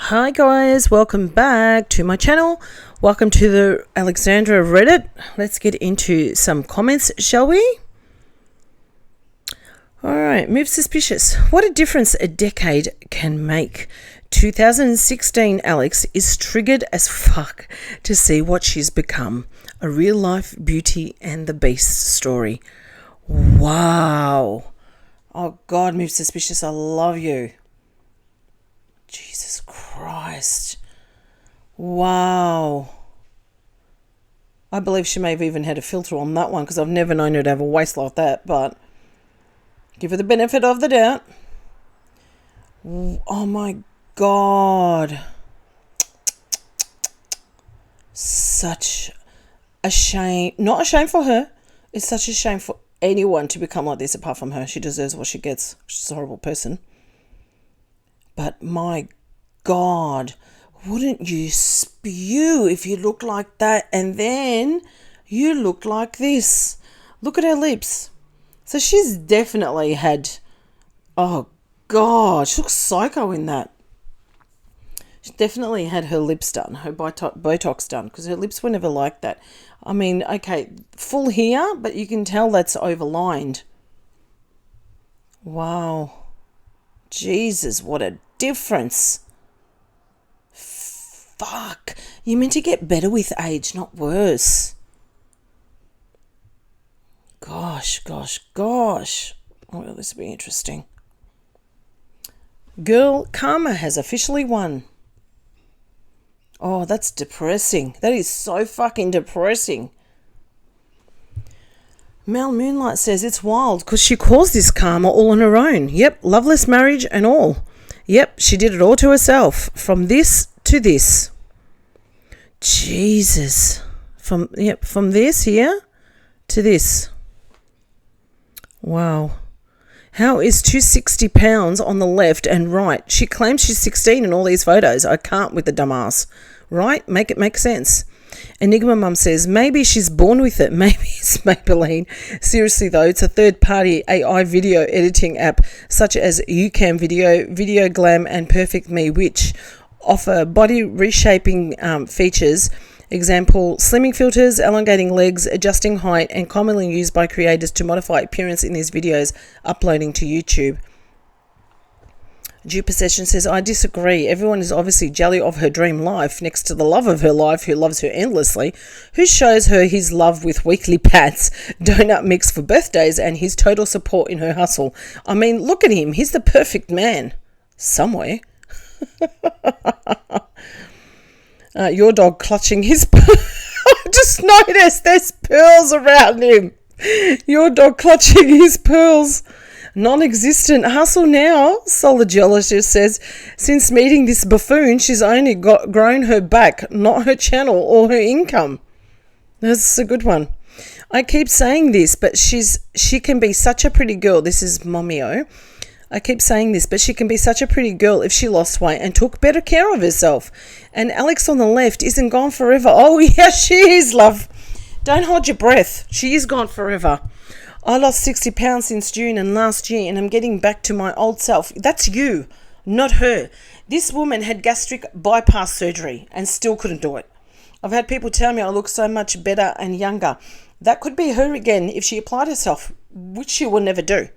Hi guys, welcome back to my channel. Welcome to the Alexandra Reddit. Let's get into some comments, shall we? Alright, move suspicious. What a difference a decade can make. 2016 Alex is triggered as fuck to see what she's become. A real life Beauty and the Beast story. Wow. Oh God, move suspicious, I love you. Jesus Christ. Wow. I believe she may have even had a filter on that one because I've never known her to have a waist like that, but give her the benefit of the doubt. Oh my God. Such a shame. Not a shame for her. It's such a shame for anyone to become like this apart from her. She deserves what she gets. She's a horrible person. But my God, wouldn't you spew if you looked like that and then you look like this? Look at her lips. So she's definitely had, oh God, she looks psycho in that. She definitely had her lips done, her Botox done, because her lips were never like that. I mean, okay, full here, but you can tell that's overlined. Wow. Jesus, what a difference. Fuck. You're meant to get better with age, not worse. Gosh. Oh, well, this will be interesting. Girl, karma has officially won. Oh, that's depressing. That is so fucking depressing. Mel Moonlight says it's wild because she caused this karma all on her own. Yep, loveless marriage and all. Yep, she did it all to herself. From this to this. Jesus. From this here to this. Wow. How is 260 pounds on the left and right? She claims she's 16 in all these photos. I can't with the dumbass. Right? Make it make sense. Enigma Mum says, maybe she's born with it. Maybe it's Maybelline. Seriously though, it's a third-party AI video editing app such as YouCam Video, Video Glam and Perfect Me, which offer body reshaping features. Example, slimming filters, elongating legs, adjusting height, and commonly used by creators to modify appearance in these videos uploading to YouTube. Due Possession says, I disagree. Everyone is obviously jelly of her dream life next to the love of her life who loves her endlessly, who shows her his love with weekly pats, donut mix for birthdays, and his total support in her hustle. I mean, look at him. He's the perfect man. Somewhere. Your dog clutching his... I just noticed there's pearls around him. Your dog clutching his pearls. Non-existent. Hustle now, Solid Geologist says. Since meeting this buffoon, she's only grown her back, not her channel or her income. That's a good one. I keep saying this, but she can be such a pretty girl. This is Momio. I keep saying this, but she can be such a pretty girl if she lost weight and took better care of herself. And Alex on the left isn't gone forever. Oh, yeah, she is, love. Don't hold your breath. She is gone forever. I lost 60 pounds since June and last year, and I'm getting back to my old self. That's you, not her. This woman had gastric bypass surgery and still couldn't do it. I've had people tell me I look so much better and younger. That could be her again if she applied herself, which she will never do.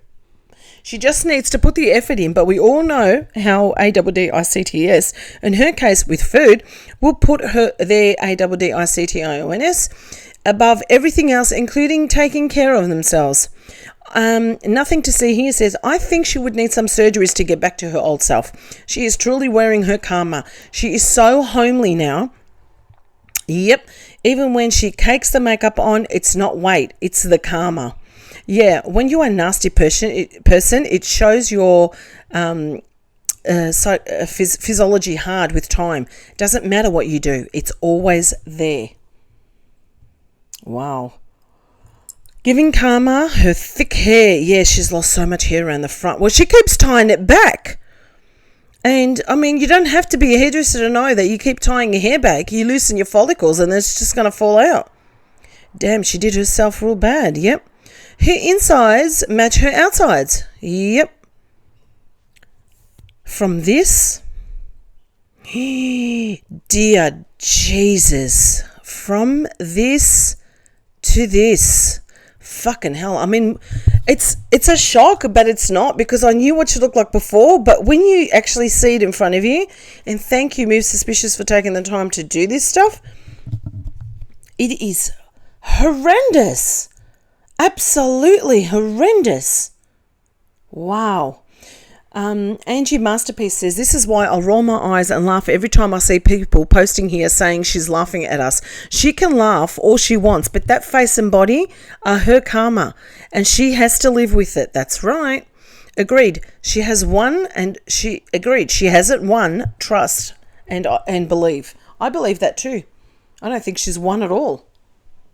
She just needs to put the effort in, but we all know how ADDICTS, in her case with food, will put their ADDICTIONS above everything else, including taking care of themselves. Nothing to see here says, I think she would need some surgeries to get back to her old self. She is truly wearing her karma. She is so homely now. Yep. Even when she cakes the makeup on, it's not weight, it's the karma. Yeah, when you are a nasty person, it shows your physiology hard with time. Doesn't matter what you do. It's always there. Wow. Giving karma her thick hair. Yeah, she's lost so much hair around the front. Well, she keeps tying it back. And, I mean, you don't have to be a hairdresser to know that you keep tying your hair back. You loosen your follicles and it's just going to fall out. Damn, she did herself real bad. Yep. Her insides match her outsides. Yep. From this, Dear Jesus. From this to this. Fucking hell. I mean, it's a shock, but it's not, because I knew what she looked like before. But when you actually see it in front of you, and thank you, Move Suspicious, for taking the time to do this stuff, it is horrendous. Absolutely horrendous. Wow. Angie Masterpiece says, this is why I'll roll my eyes and laugh every time I see people posting here saying she's laughing at us. She can laugh all she wants, but that face and body are her karma, and she has to live with it. That's right. Agreed. She has won, and she hasn't won trust and believe. I believe that too. I don't think she's won at all.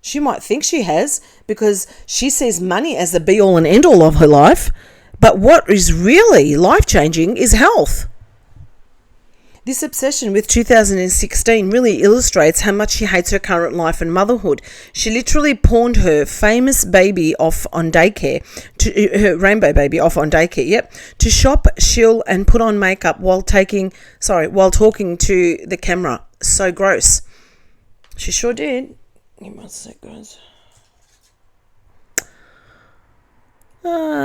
She might think she has, because she sees money as the be all and end all of her life. But what is really life-changing is health. This obsession with 2016 really illustrates how much she hates her current life and motherhood. She literally pawned her famous baby off on daycare, her rainbow baby off on daycare, to shop, shill, and put on makeup while talking to the camera. So gross. She sure did. Give me 1 sec, guys.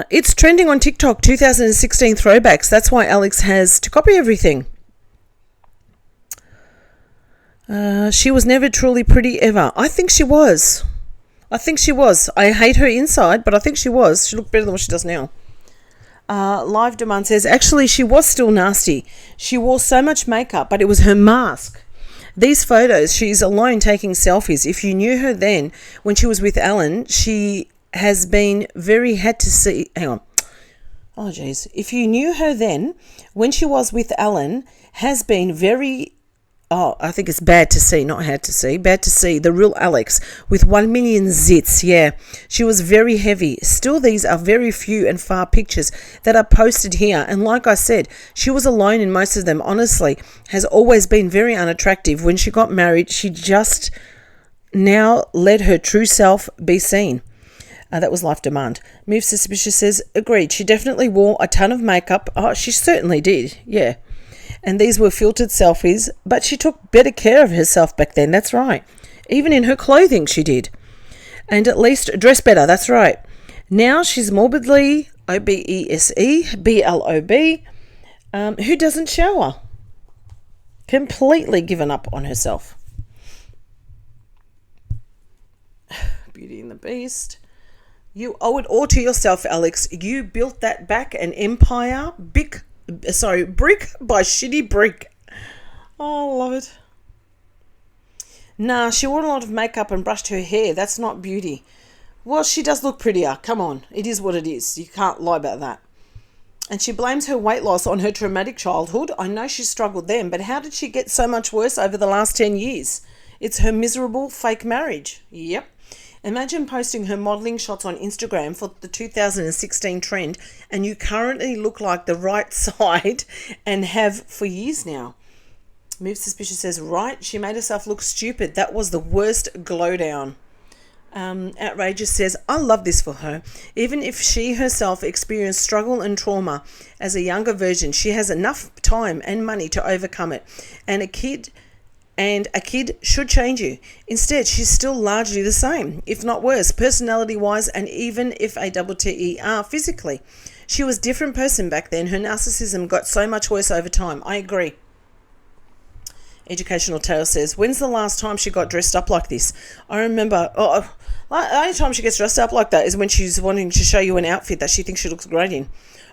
It's trending on TikTok, 2016 throwbacks. That's why Alex has to copy everything. She was never truly pretty ever. I think she was. I hate her inside, but I think she was. She looked better than what she does now. Live Demand says, actually, she was still nasty. She wore so much makeup, but it was her mask. These photos, she's alone taking selfies. If you knew her then, when she was with Alan, she has been very had to see. Hang on. Oh, jeez. If you knew her then, when she was with Alan, has been very. Oh, I think it's bad to see, not had to see. Bad to see the real Alex with 1 million zits. Yeah, she was very heavy. Still, these are very few and far pictures that are posted here. And like I said, she was alone in most of them. Honestly, has always been very unattractive. When she got married, she just now let her true self be seen. That was Life Demand. Move Suspicious says, agreed. She definitely wore a ton of makeup. Oh, she certainly did. Yeah. And these were filtered selfies, but she took better care of herself back then. That's right. Even in her clothing, she did. And at least dressed better. That's right. Now she's morbidly obese, BLOB, who doesn't shower. Completely given up on herself. Beauty and the Beast. You owe it all to yourself, Alex. You built that back an empire, brick by shitty brick. Oh, I love it. Nah, she wore a lot of makeup and brushed her hair. That's not beauty. Well, she does look prettier. Come on. It is what it is. You can't lie about that. And she blames her weight loss on her traumatic childhood. I know she struggled then, but how did she get so much worse over the last 10 years? It's her miserable fake marriage. Yep. Imagine posting her modelling shots on Instagram for the 2016 trend, and you currently look like the right side and have for years now. Move Suspicious says, right, she made herself look stupid. That was the worst glow down. Outrageous says, I love this for her. Even if she herself experienced struggle and trauma as a younger version, she has enough time and money to overcome it. And a kid should change you. Instead, she's still largely the same, if not worse, personality-wise, and even if a TER physically. She was a different person back then. Her narcissism got so much worse over time. I agree. Educational Tale says, when's the last time she got dressed up like this? I remember, the only time she gets dressed up like that is when she's wanting to show you an outfit that she thinks she looks great in.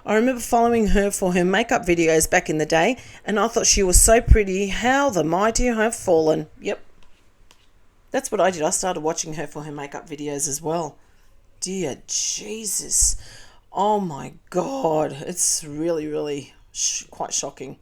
I remember following her for her makeup videos back in the day, and I thought she was so pretty. How the mighty have fallen. Yep. That's what I did. I started watching her for her makeup videos as well. Dear Jesus. Oh my God. It's really, really quite shocking.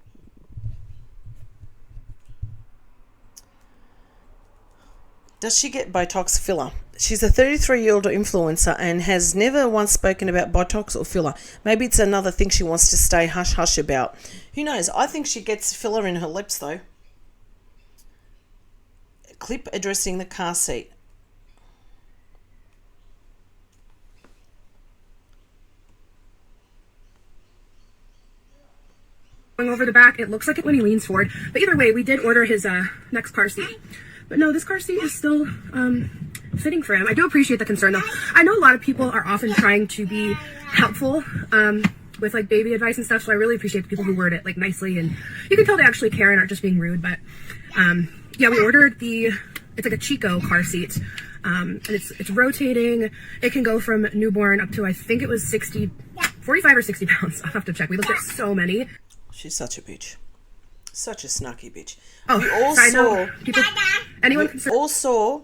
Does she get Botox filler? She's a 33-year-old influencer and has never once spoken about Botox or filler. Maybe it's another thing she wants to stay hush-hush about. Who knows? I think she gets filler in her lips, though. Clip addressing the car seat. Going over the back, it looks like it when he leans forward. But either way, we did order his next car seat. But no, this car seat is still fitting for him. I do appreciate the concern though. I know a lot of people are often trying to be helpful with like baby advice and stuff, so I really appreciate the people who word it like nicely, and you can tell they actually care and aren't just being rude. But yeah, we ordered it's like a Chico car seat, and it's rotating. It can go from newborn up to, I think it was 45 or 60 pounds. I'll have to check. We looked at so many. She's such a bitch. Such a snarky bitch. Oh, we all side saw note, people, anyone we all saw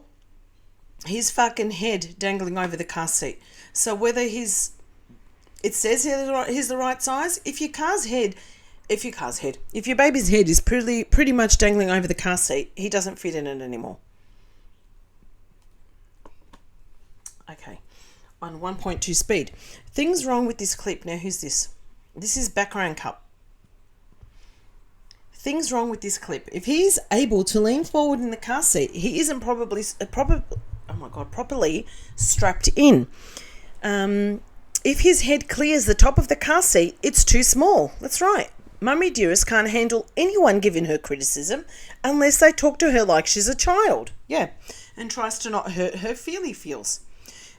his fucking head dangling over the car seat. So whether it says he's the right size, if your baby's head is pretty much dangling over the car seat, he doesn't fit in it anymore. Okay, on 1.2 speed. Things wrong with this clip. Now, who's this? This is Background Cup. Things wrong with this clip. If he's able to lean forward in the car seat, he isn't properly strapped in. If his head clears the top of the car seat, it's too small. That's right. Mummy Dearest can't handle anyone giving her criticism unless they talk to her like she's a child. Yeah, and tries to not hurt her feels.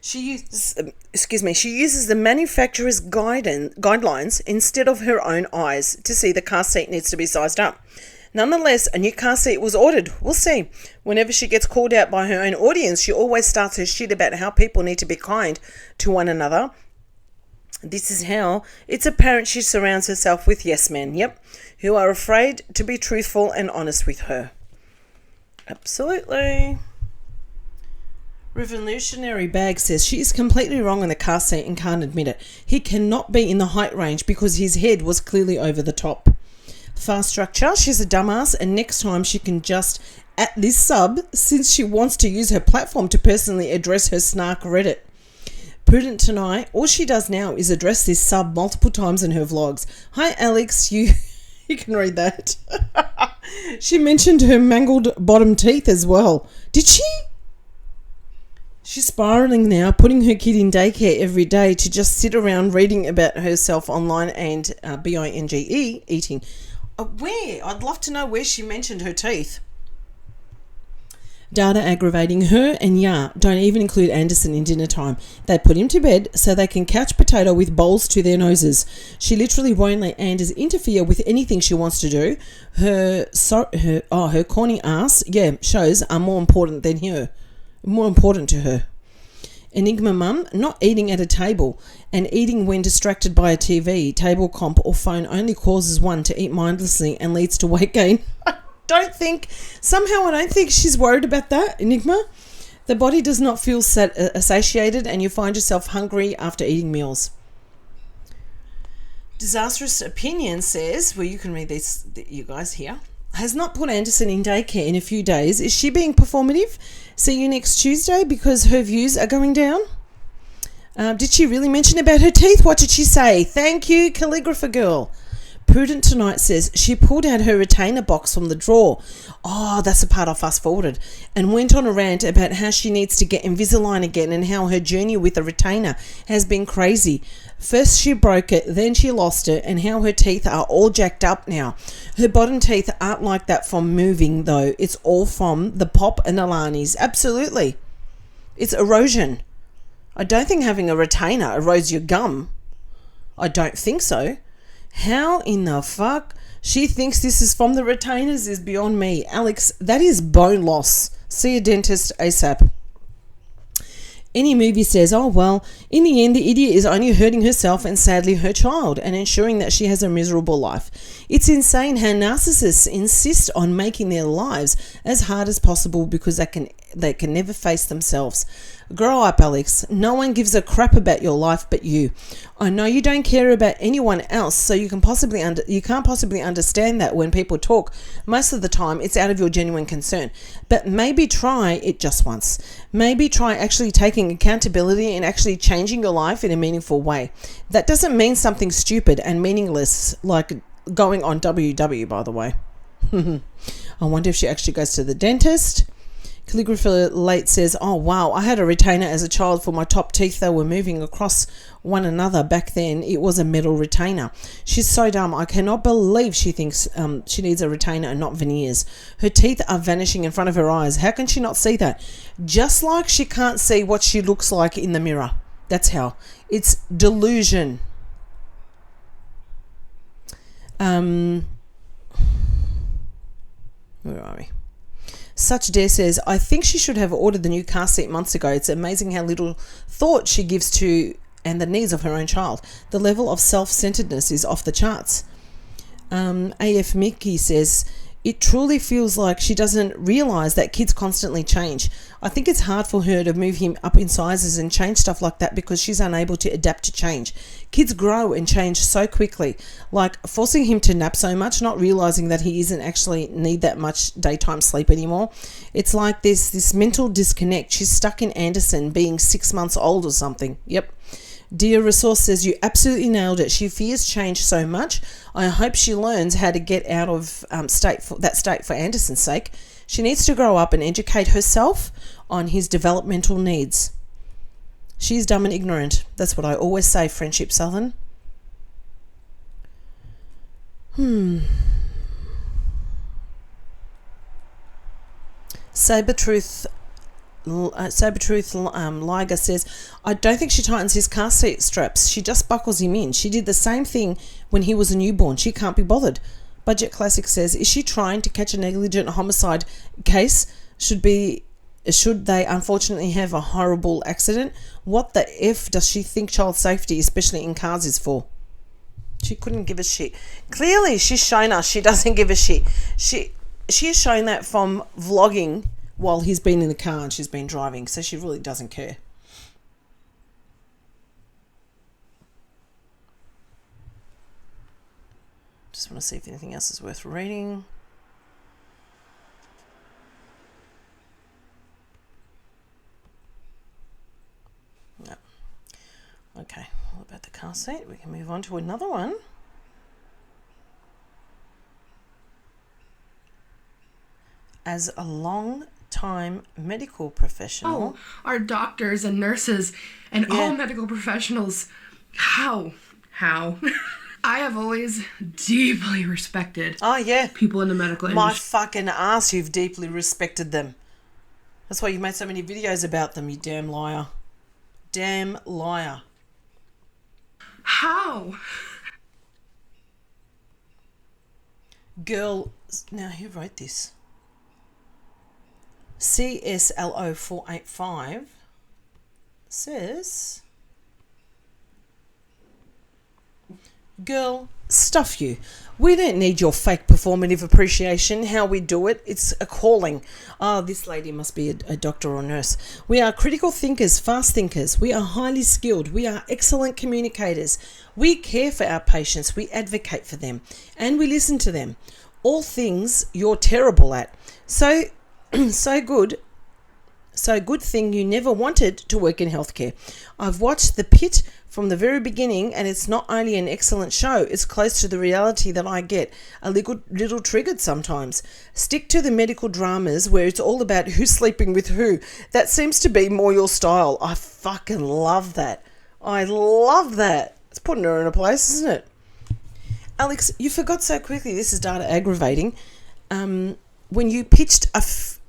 She uses the manufacturer's guidelines instead of her own eyes to see the car seat needs to be sized up. Nonetheless, a new car seat was ordered. We'll see. Whenever she gets called out by her own audience, she always starts her shit about how people need to be kind to one another. This is how it's apparent she surrounds herself with yes men, who are afraid to be truthful and honest with her. Absolutely. Revolutionary Bag says she is completely wrong on the car seat and can't admit it. He cannot be in the height range because his head was clearly over the top. Fast Structure, she's a dumbass, and next time she can just at this sub since she wants to use her platform to personally address her snark Reddit. Prudent Tonight, all she does now is address this sub multiple times in her vlogs. Hi Alex, you can read that. She mentioned her mangled bottom teeth as well. Did she? She's spiraling now, putting her kid in daycare every day to just sit around reading about herself online and binge eating. Where? I'd love to know where she mentioned her teeth. Data aggravating her, and don't even include Anderson in dinner time. They put him to bed so they can couch potato with bowls to their noses. She literally won't let Anders interfere with anything she wants to do. Her corny ass, shows are more important to her. Enigma Mum, not eating at a table and eating when distracted by a TV, table comp or phone only causes one to eat mindlessly and leads to weight gain. I don't think she's worried about that, Enigma. The body does not feel satiated and you find yourself hungry after eating meals. Disastrous Opinion says, well, you can read this, you guys here, has not put Anderson in daycare in a few days. Is she being performative? See you next Tuesday because her views are going down? Did she really mention about her teeth? What did she say? Thank you, Calligrapher Girl. Prudent Tonight says she pulled out her retainer box from the drawer. Oh, that's the part I fast forwarded. And went on a rant about how she needs to get Invisalign again and how her journey with the retainer has been crazy. First she broke it, then she lost it, and how her teeth are all jacked up now. Her bottom teeth aren't like that from moving though. It's all from the pop and Alani's. Absolutely. It's erosion. I don't think having a retainer erodes your gum. I don't think so. How in the fuck she thinks this is from the retainers is beyond me. Alex, that is bone loss. See a dentist ASAP. Any movie says, oh well, in the end the idiot is only hurting herself and sadly her child and ensuring that she has a miserable life. It's insane how narcissists insist on making their lives as hard as possible because they can never face themselves. Grow up, Alex. No one gives a crap about your life but you. I know you don't care about anyone else, so you can't possibly understand that when people talk. Most of the time, it's out of your genuine concern. But maybe try it just once. Maybe try actually taking accountability and actually changing your life in a meaningful way. That doesn't mean something stupid and meaningless like going on WW, by the way. I wonder if she actually goes to the dentist, Calligraphy Late says, oh wow, I had a retainer as a child for my top teeth. They were moving across one another back then. It was a metal retainer. She's so dumb. I cannot believe she thinks she needs a retainer and not veneers. Her teeth are vanishing in front of her eyes. How can she not see that? Just like she can't see what she looks like in the mirror. That's how. It's delusion. Where are we? Such Dare says, I think she should have ordered the new car seat months ago. It's amazing how little thought she gives to and the needs of her own child. The level of self-centeredness is off the charts. AF Mickey says, it truly feels like she doesn't realise that kids constantly change. I think it's hard for her to move him up in sizes and change stuff like that because she's unable to adapt to change. Kids grow and change so quickly, like forcing him to nap so much, not realising that he isn't actually need that much daytime sleep anymore. It's like there's this mental disconnect. She's stuck in Anderson being 6 months old or something. Yep. Dear Resource says, you absolutely nailed it. She fears change so much. I hope she learns how to get out of state for Anderson's sake. She needs to grow up and educate herself on his developmental needs. She's dumb and ignorant. That's what I always say, Friendship Southern. Sabertruth Liger says, I don't think she tightens his car seat straps. She just buckles him in. She did the same thing when he was a newborn. She can't be bothered. Budget Classic says, is she trying to catch a negligent homicide case? Should they unfortunately have a horrible accident? What the F does she think child safety, especially in cars, is for? She couldn't give a shit. Clearly, she's shown us she doesn't give a shit. She has shown that from vlogging while he's been in the car and she's been driving, so she really doesn't care. Just want to see if anything else is worth reading. No. Okay, what about the car seat? We can move on to another one. As a long-time medical professional... our doctors and nurses and all medical professionals, how? I have always deeply respected people in the medical industry. My fucking ass, you've deeply respected them. That's why you made so many videos about them, you damn liar. Damn liar. How? Girl, now who wrote this? CSLO485 says, girl, stuff you. We don't need your fake performative appreciation. How we do it, it's a calling. Oh, this lady must be a doctor or nurse. We are critical thinkers, fast thinkers. We are highly skilled. We are excellent communicators. We care for our patients. We advocate for them. And we listen to them. All things you're terrible at. So good thing you never wanted to work in healthcare. I've watched The Pit from the very beginning, and it's not only an excellent show, it's close to the reality that I get a little triggered sometimes. Stick to the medical dramas where it's all about who's sleeping with who. That seems to be more your style. I fucking love that. I love that. It's putting her in a place, isn't it? Alex, you forgot so quickly. This is data aggravating. When you pitched a fit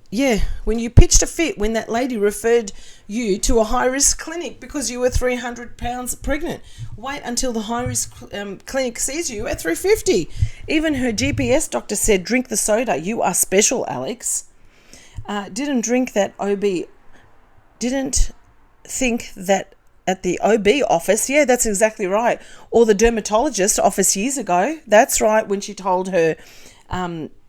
when that lady referred you to a high-risk clinic because you were 300 pounds pregnant. Wait until the high-risk clinic sees you at 350. Even her GPS doctor said, drink the soda. You are special, Alex. Didn't think that at the OB office. Yeah, that's exactly right. Or the dermatologist office years ago. That's right, when she told her...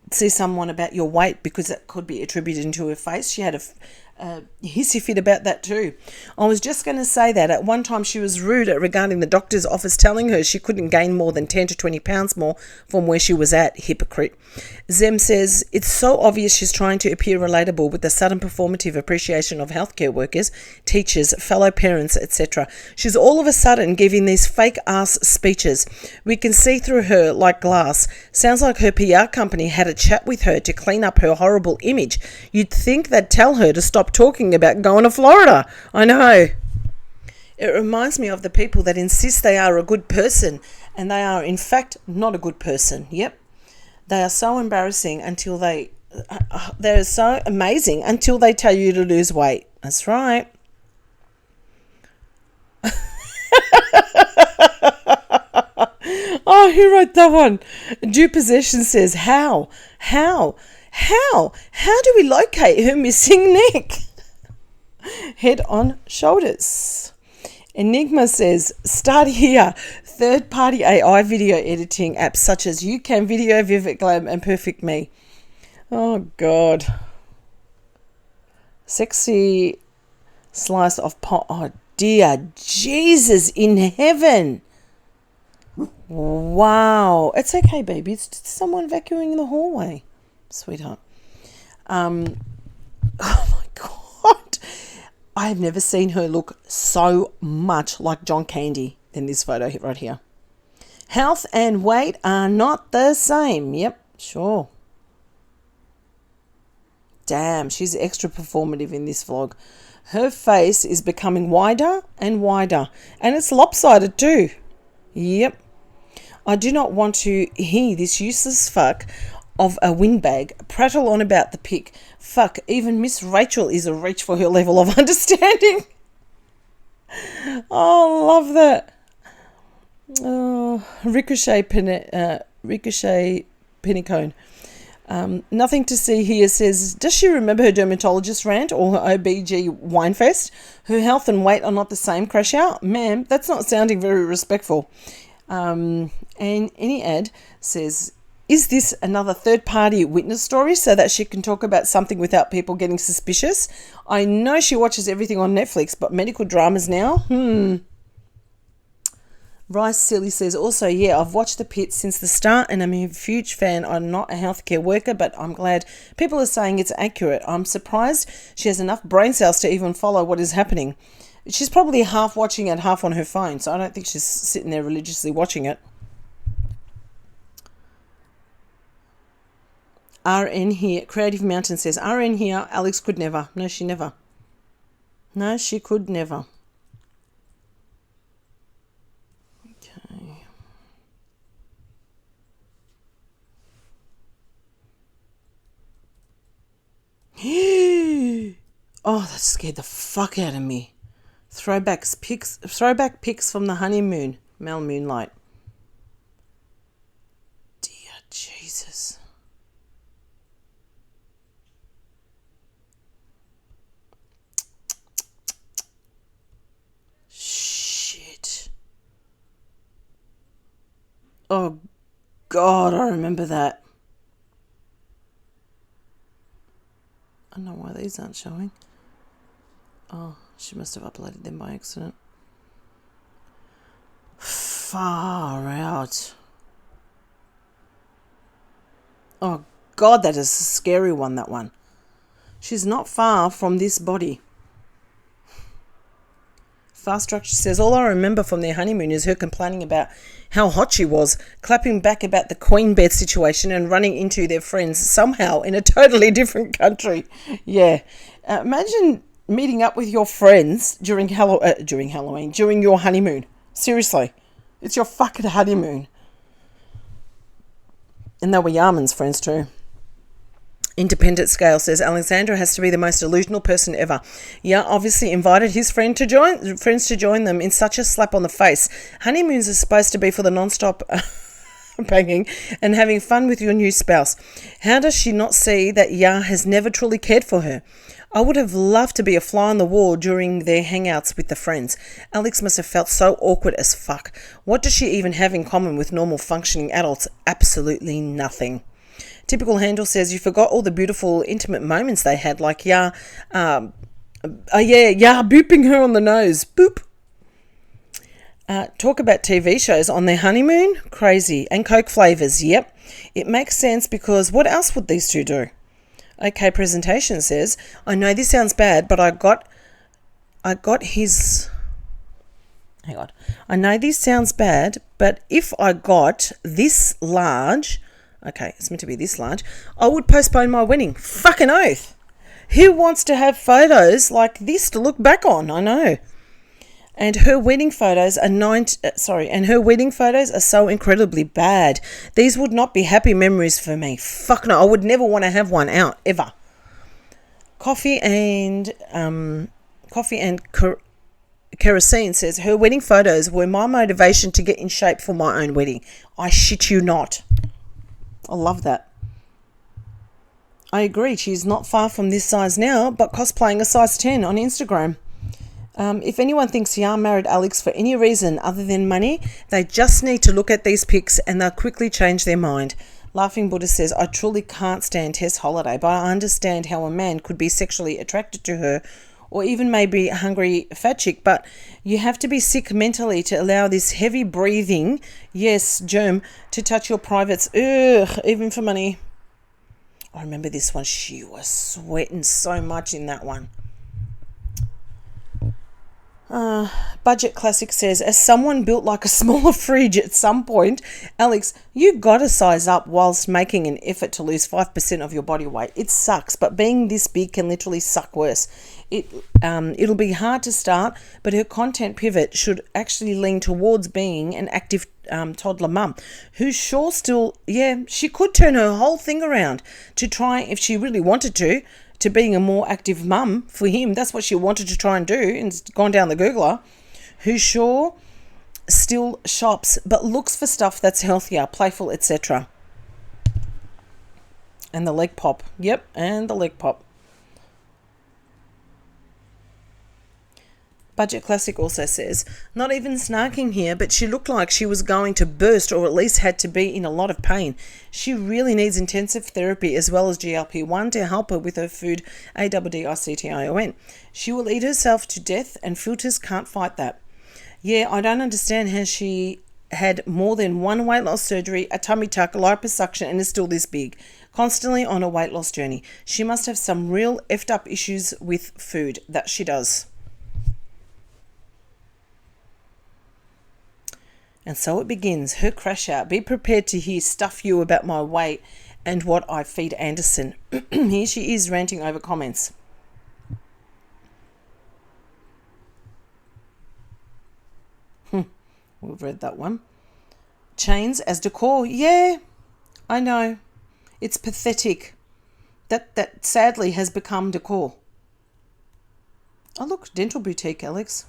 see someone about your weight because it could be attributed to her face. She had hissy fit about that too. I was just going to say that at one time she was rude regarding the doctor's office telling her she couldn't gain more than 10 to 20 pounds more from where she was at. Hypocrite. Zem says, it's so obvious she's trying to appear relatable with the sudden performative appreciation of healthcare workers, teachers, fellow parents, etc. She's all of a sudden giving these fake ass speeches. We can see through her like glass. Sounds like her PR company had a chat with her to clean up her horrible image. You'd think they'd tell her to stop talking about going to Florida. I know. It reminds me of the people that insist they are a good person and they are in fact not a good person. Yep. They are so embarrassing until they're so amazing until they tell you to lose weight. That's right. Oh, who wrote that one? Due Possession says, How do we locate her missing neck? Head on shoulders. Enigma says, start here. Third-party AI video editing apps such as YouCam Video, Vivid Glam, and Perfect Me. Oh, God. Sexy slice of pot. Oh, dear Jesus in heaven. Wow. It's okay, baby. It's just someone vacuuming in the hallway. Sweetheart. Oh, my God. I have never seen her look so much like John Candy than this photo right here. Health and weight are not the same. Yep, sure. Damn, she's extra performative in this vlog. Her face is becoming wider and wider. And it's lopsided too. Yep. I do not want to hear this useless fuck of a windbag prattle on about the pic. Fuck, even Miss Rachel is a reach for her level of understanding. Oh, love that. Oh, Ricochet Pennicone. Nothing to see here says, does she remember her dermatologist rant or her OBG wine fest? Her health and weight are not the same, crash out? Ma'am, that's not sounding very respectful. And any ad says, is this another third-party witness story so that she can talk about something without people getting suspicious? I know she watches everything on Netflix, but medical dramas now? Rice Silly says, also, yeah, I've watched The Pit since the start and I'm a huge fan. I'm not a healthcare worker, but I'm glad people are saying it's accurate. I'm surprised she has enough brain cells to even follow what is happening. She's probably half watching it, half on her phone, so I don't think she's sitting there religiously watching it. RN here, Creative Mountain says, RN here, Alex could never. No, she never. No, she could never. Okay. Oh, that scared the fuck out of me. Throwback pics from the honeymoon. Mel Moonlight. Dear Jesus. Shit. Oh, God, I remember that. I don't know why these aren't showing. Oh, she must have uploaded them by accident. Far out. Oh, God, that is a scary one, that one. She's not far from this body. Fast Structure says, all I remember from their honeymoon is her complaining about how hot she was, clapping back about the queen bed situation and running into their friends somehow in a totally different country. Yeah. Imagine meeting up with your friends during Halloween, during your honeymoon. Seriously. It's your fucking honeymoon. And they were Yarman's friends too. Independent Scale says, Alexandra has to be the most delusional person ever. Yeah, obviously invited his friends to join them in such a slap on the face. Honeymoons are supposed to be for the non-stop banging and having fun with your new spouse. How does she not see that Ya has never truly cared for her? I would have loved to be a fly on the wall during their hangouts with the friends. Alex must have felt so awkward as fuck. What does she even have in common with normal functioning adults? Absolutely nothing. Typical Handle says, you forgot all the beautiful, intimate moments they had, like, booping her on the nose. Boop. Talk about TV shows on their honeymoon. Crazy. And Coke flavours. Yep. It makes sense because what else would these two do? OK Presentation says, I know this sounds bad, but I got his... Hang on. I know this sounds bad, but if I got this large... Okay, it's meant to be this large. I would postpone my wedding. Fucking oath. Who wants to have photos like this to look back on? I know. And her wedding photos are so incredibly bad. These would not be happy memories for me. Fuck no, I would never want to have one out ever. Coffee and Kerosene says her wedding photos were my motivation to get in shape for my own wedding. I shit you not. I love that. I agree. She's not far from this size now, but cosplaying a size 10 on Instagram. If anyone thinks Yar married Alex for any reason other than money, they just need to look at these pics and they'll quickly change their mind. Laughing Buddha says, I truly can't stand Tess Holiday, but I understand how a man could be sexually attracted to her or even maybe a hungry fat chick, but you have to be sick mentally to allow this heavy breathing, yes, germ, to touch your privates. Ugh, even for money. I remember this one. She was sweating so much in that one. Budget Classic says, as someone built like a smaller fridge at some point, Alex, you got to size up whilst making an effort to lose 5% of your body weight. It sucks, but being this big can literally suck worse. It'll be hard to start, but her content pivot should actually lean towards being an active toddler mum who's sure still, she could turn her whole thing around to try, if she really wanted to being a more active mum for him. That's what she wanted to try and do, and it's gone down the Googler. Who sure still shops but looks for stuff that's healthier, playful, etc. And the leg pop. Yep, and the leg pop. Budget Classic also says, not even snarking here, but she looked like she was going to burst or at least had to be in a lot of pain. She really needs intensive therapy as well as GLP-1 to help her with her food, ADDICTION. She will eat herself to death and filters can't fight that. Yeah, I don't understand how she had more than one weight loss surgery, a tummy tuck, liposuction and is still this big. Constantly on a weight loss journey. She must have some real effed up issues with food. That she does. And so it begins, her crash out. Be prepared to hear stuff you about my weight and what I feed Anderson. Here she is ranting over comments. We've read that one. Chains as decor. Yeah, I know. It's pathetic. That sadly has become decor. Oh, look, dental boutique, Alex.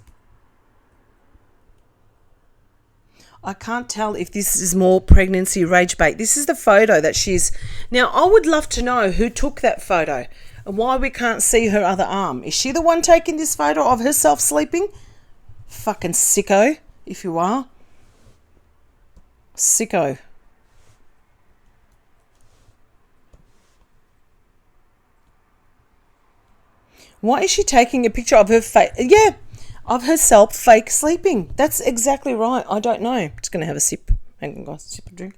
I can't tell if this is more pregnancy rage bait. This is the photo that she's... Now, I would love to know who took that photo and why we can't see her other arm. Is she the one taking this photo of herself sleeping? Fucking sicko, if you are. Sicko. Why is she taking a picture of her face? Yeah. Of herself fake sleeping. That's exactly right. I don't know. I'm just going to have a sip. Hang on, guys. Sip a drink.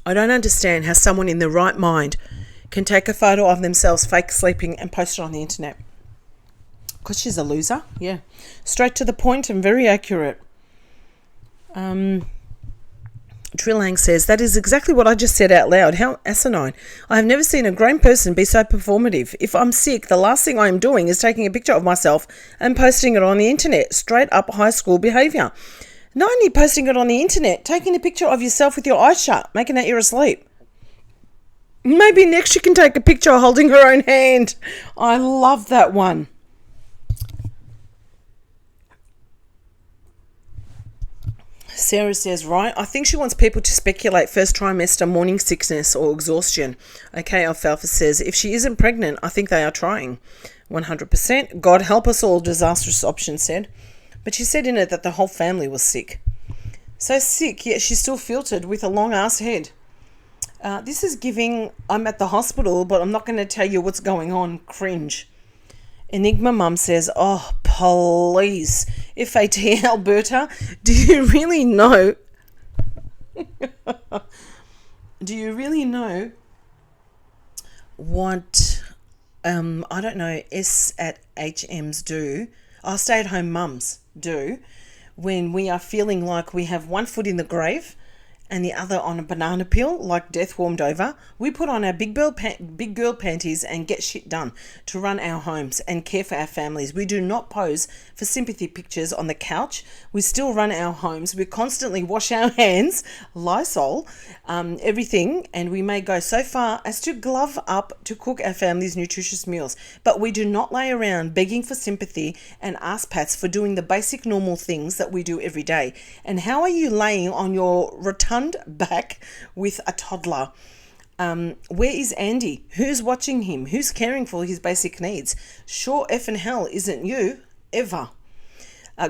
I don't understand how someone in their right mind can take a photo of themselves fake sleeping and post it on the internet. Because she's a loser. Yeah. Straight to the point and very accurate. Trillang says, that is exactly what I just said out loud. How asinine. I have never seen a grown person be so performative. If I'm sick, the last thing I am doing is taking a picture of myself and posting it on the internet. Straight up high school behaviour. Not only posting it on the internet, taking a picture of yourself with your eyes shut, making out you're asleep. Maybe next you can take a picture holding her own hand. I love that one. Sarah says, right, I think she wants people to speculate first trimester morning sickness or exhaustion. Okay, Alfalfa says, if she isn't pregnant, I think they are trying. 100%. God help us all, disastrous option said. But she said in it that the whole family was sick. So sick, yet she's still filtered with a long ass head. This is giving, I'm at the hospital, but I'm not going to tell you what's going on. Cringe. Enigma Mum says, oh, please. FAT Alberta, do you really know? Do you really know what, I don't know, S at HMs do, our stay-at-home mums do, when we are feeling like we have one foot in the grave and the other on a banana peel, like death warmed over? We put on our big girl panties and get shit done to run our homes and care for our families. We do not pose for sympathy pictures on the couch. We still run our homes. We constantly wash our hands, Lysol, everything, and we may go so far as to glove up to cook our family's nutritious meals. But we do not lay around begging for sympathy and ass pats for doing the basic normal things that we do every day. And how are you laying on your rotund back with a toddler? Where is Andy? Who's watching him? Who's caring for his basic needs? Sure effing hell isn't you, ever.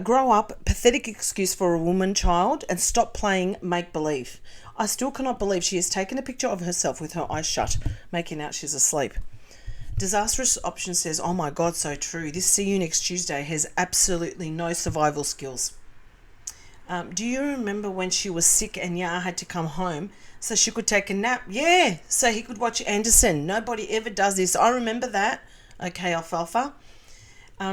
Grow up, pathetic excuse for a woman child, and stop playing make-believe. I still cannot believe she has taken a picture of herself with her eyes shut, making out she's asleep. Disastrous option says, oh my God, so true. This See You Next Tuesday has absolutely no survival skills. Do you remember when she was sick and Yah had to come home so she could take a nap? Yeah, so he could watch Anderson. Nobody ever does this. I remember that. Okay, Alfalfa.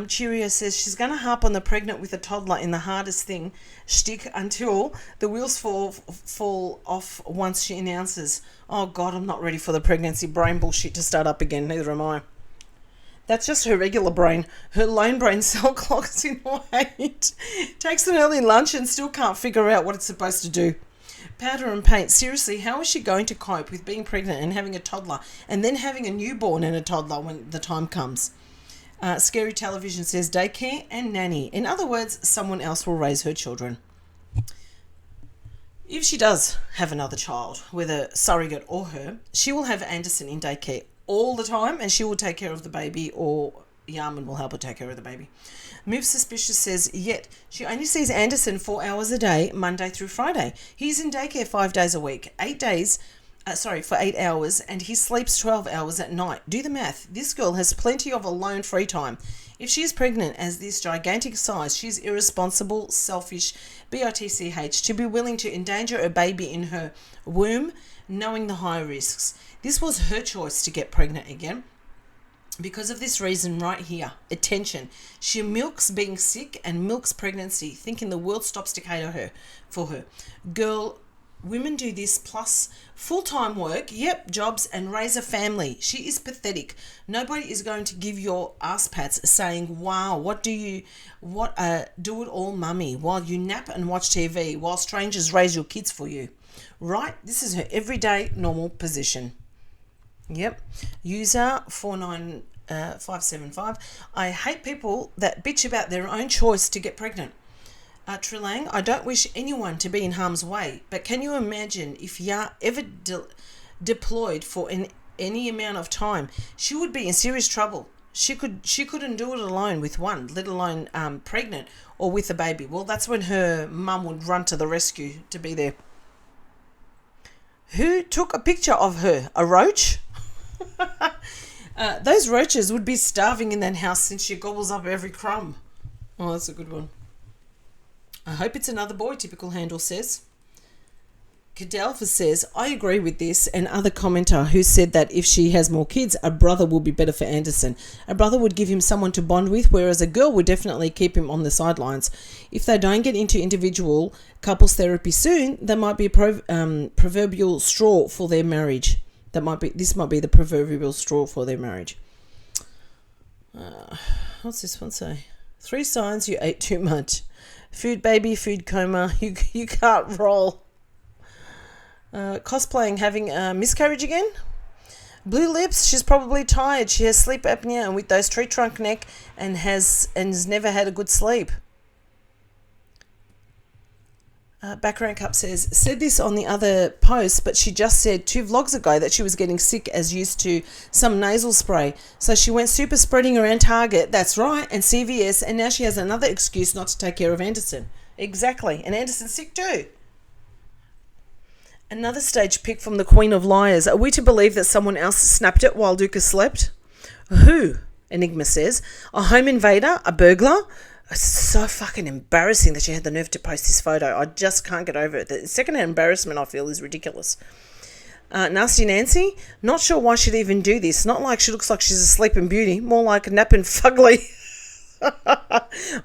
Cheerio says she's going to harp on the pregnant with a toddler in the hardest thing shtick until the wheels fall off once she announces, oh God, I'm not ready for the pregnancy brain bullshit to start up again. Neither am I. That's just her regular brain. Her lone brain cell clock's in white. Takes an early lunch and still can't figure out what it's supposed to do. Powder and paint. Seriously, how is she going to cope with being pregnant and having a toddler and then having a newborn and a toddler when the time comes? Scary Television says daycare and nanny. In other words, someone else will raise her children. If she does have another child, whether surrogate or her, she will have Anderson in daycare all the time, and she will take care of the baby, or Yarman will help her take care of the baby. Move Suspicious says, yet she only sees Anderson 4 hours a day, Monday through Friday. He's in daycare 5 days a week, for 8 hours, and he sleeps 12 hours at night. Do the math. This girl has plenty of alone free time. If she is pregnant as this gigantic size, she's irresponsible, selfish, bitch, to be willing to endanger a baby in her womb, knowing the high risks. This was her choice to get pregnant again. Because of this reason right here, attention, she milks being sick and milks pregnancy, thinking the world stops to cater her for her. Girl, women do this plus full-time work, jobs, and raise a family. She is pathetic. Nobody is going to give your ass pats saying, wow, do it all mummy, while you nap and watch TV, while strangers raise your kids for you. Right? This is her everyday normal position. Yep. User 49575. I hate people that bitch about their own choice to get pregnant. Trilang, I don't wish anyone to be in harm's way, but can you imagine if Ya ever deployed for any amount of time? She would be in serious trouble. She couldn't do it alone with one, let alone pregnant or with a baby. Well, that's when her mum would run to the rescue to be there. Who took a picture of her? A roach? Those roaches would be starving in that house since she gobbles up every crumb. Oh, that's a good one. I hope it's another boy, typical handle says. Cadelfa says, I agree with this, and other commenter who said that if she has more kids, a brother will be better for Anderson. A brother would give him someone to bond with, whereas a girl would definitely keep him on the sidelines. If they don't get into individual couples therapy soon, there might be a proverbial straw for their marriage. This might be the proverbial straw for their marriage. What's this one say? 3 signs you ate too much. Food baby, food coma, you can't roll. Cosplaying having a miscarriage again. Blue lips, she's probably tired. She has sleep apnea and with those tree trunk neck and has never had a good sleep. Backrank Up said this on the other post, but she just said 2 vlogs ago that she was getting sick as used to some nasal spray. So she went super spreading around Target, that's right, and CVS, and now she has another excuse not to take care of Anderson. Exactly, and Anderson's sick too. Another stage pick from the Queen of Liars. Are we to believe that someone else snapped it while Duca slept? Who? Enigma says. A home invader? A burglar? It's so fucking embarrassing that she had the nerve to post this photo. I just can't get over it. The second-hand embarrassment, I feel, is ridiculous. Nasty Nancy? Not sure why she'd even do this. Not like she looks like she's a sleeping beauty. More like a napping fugly.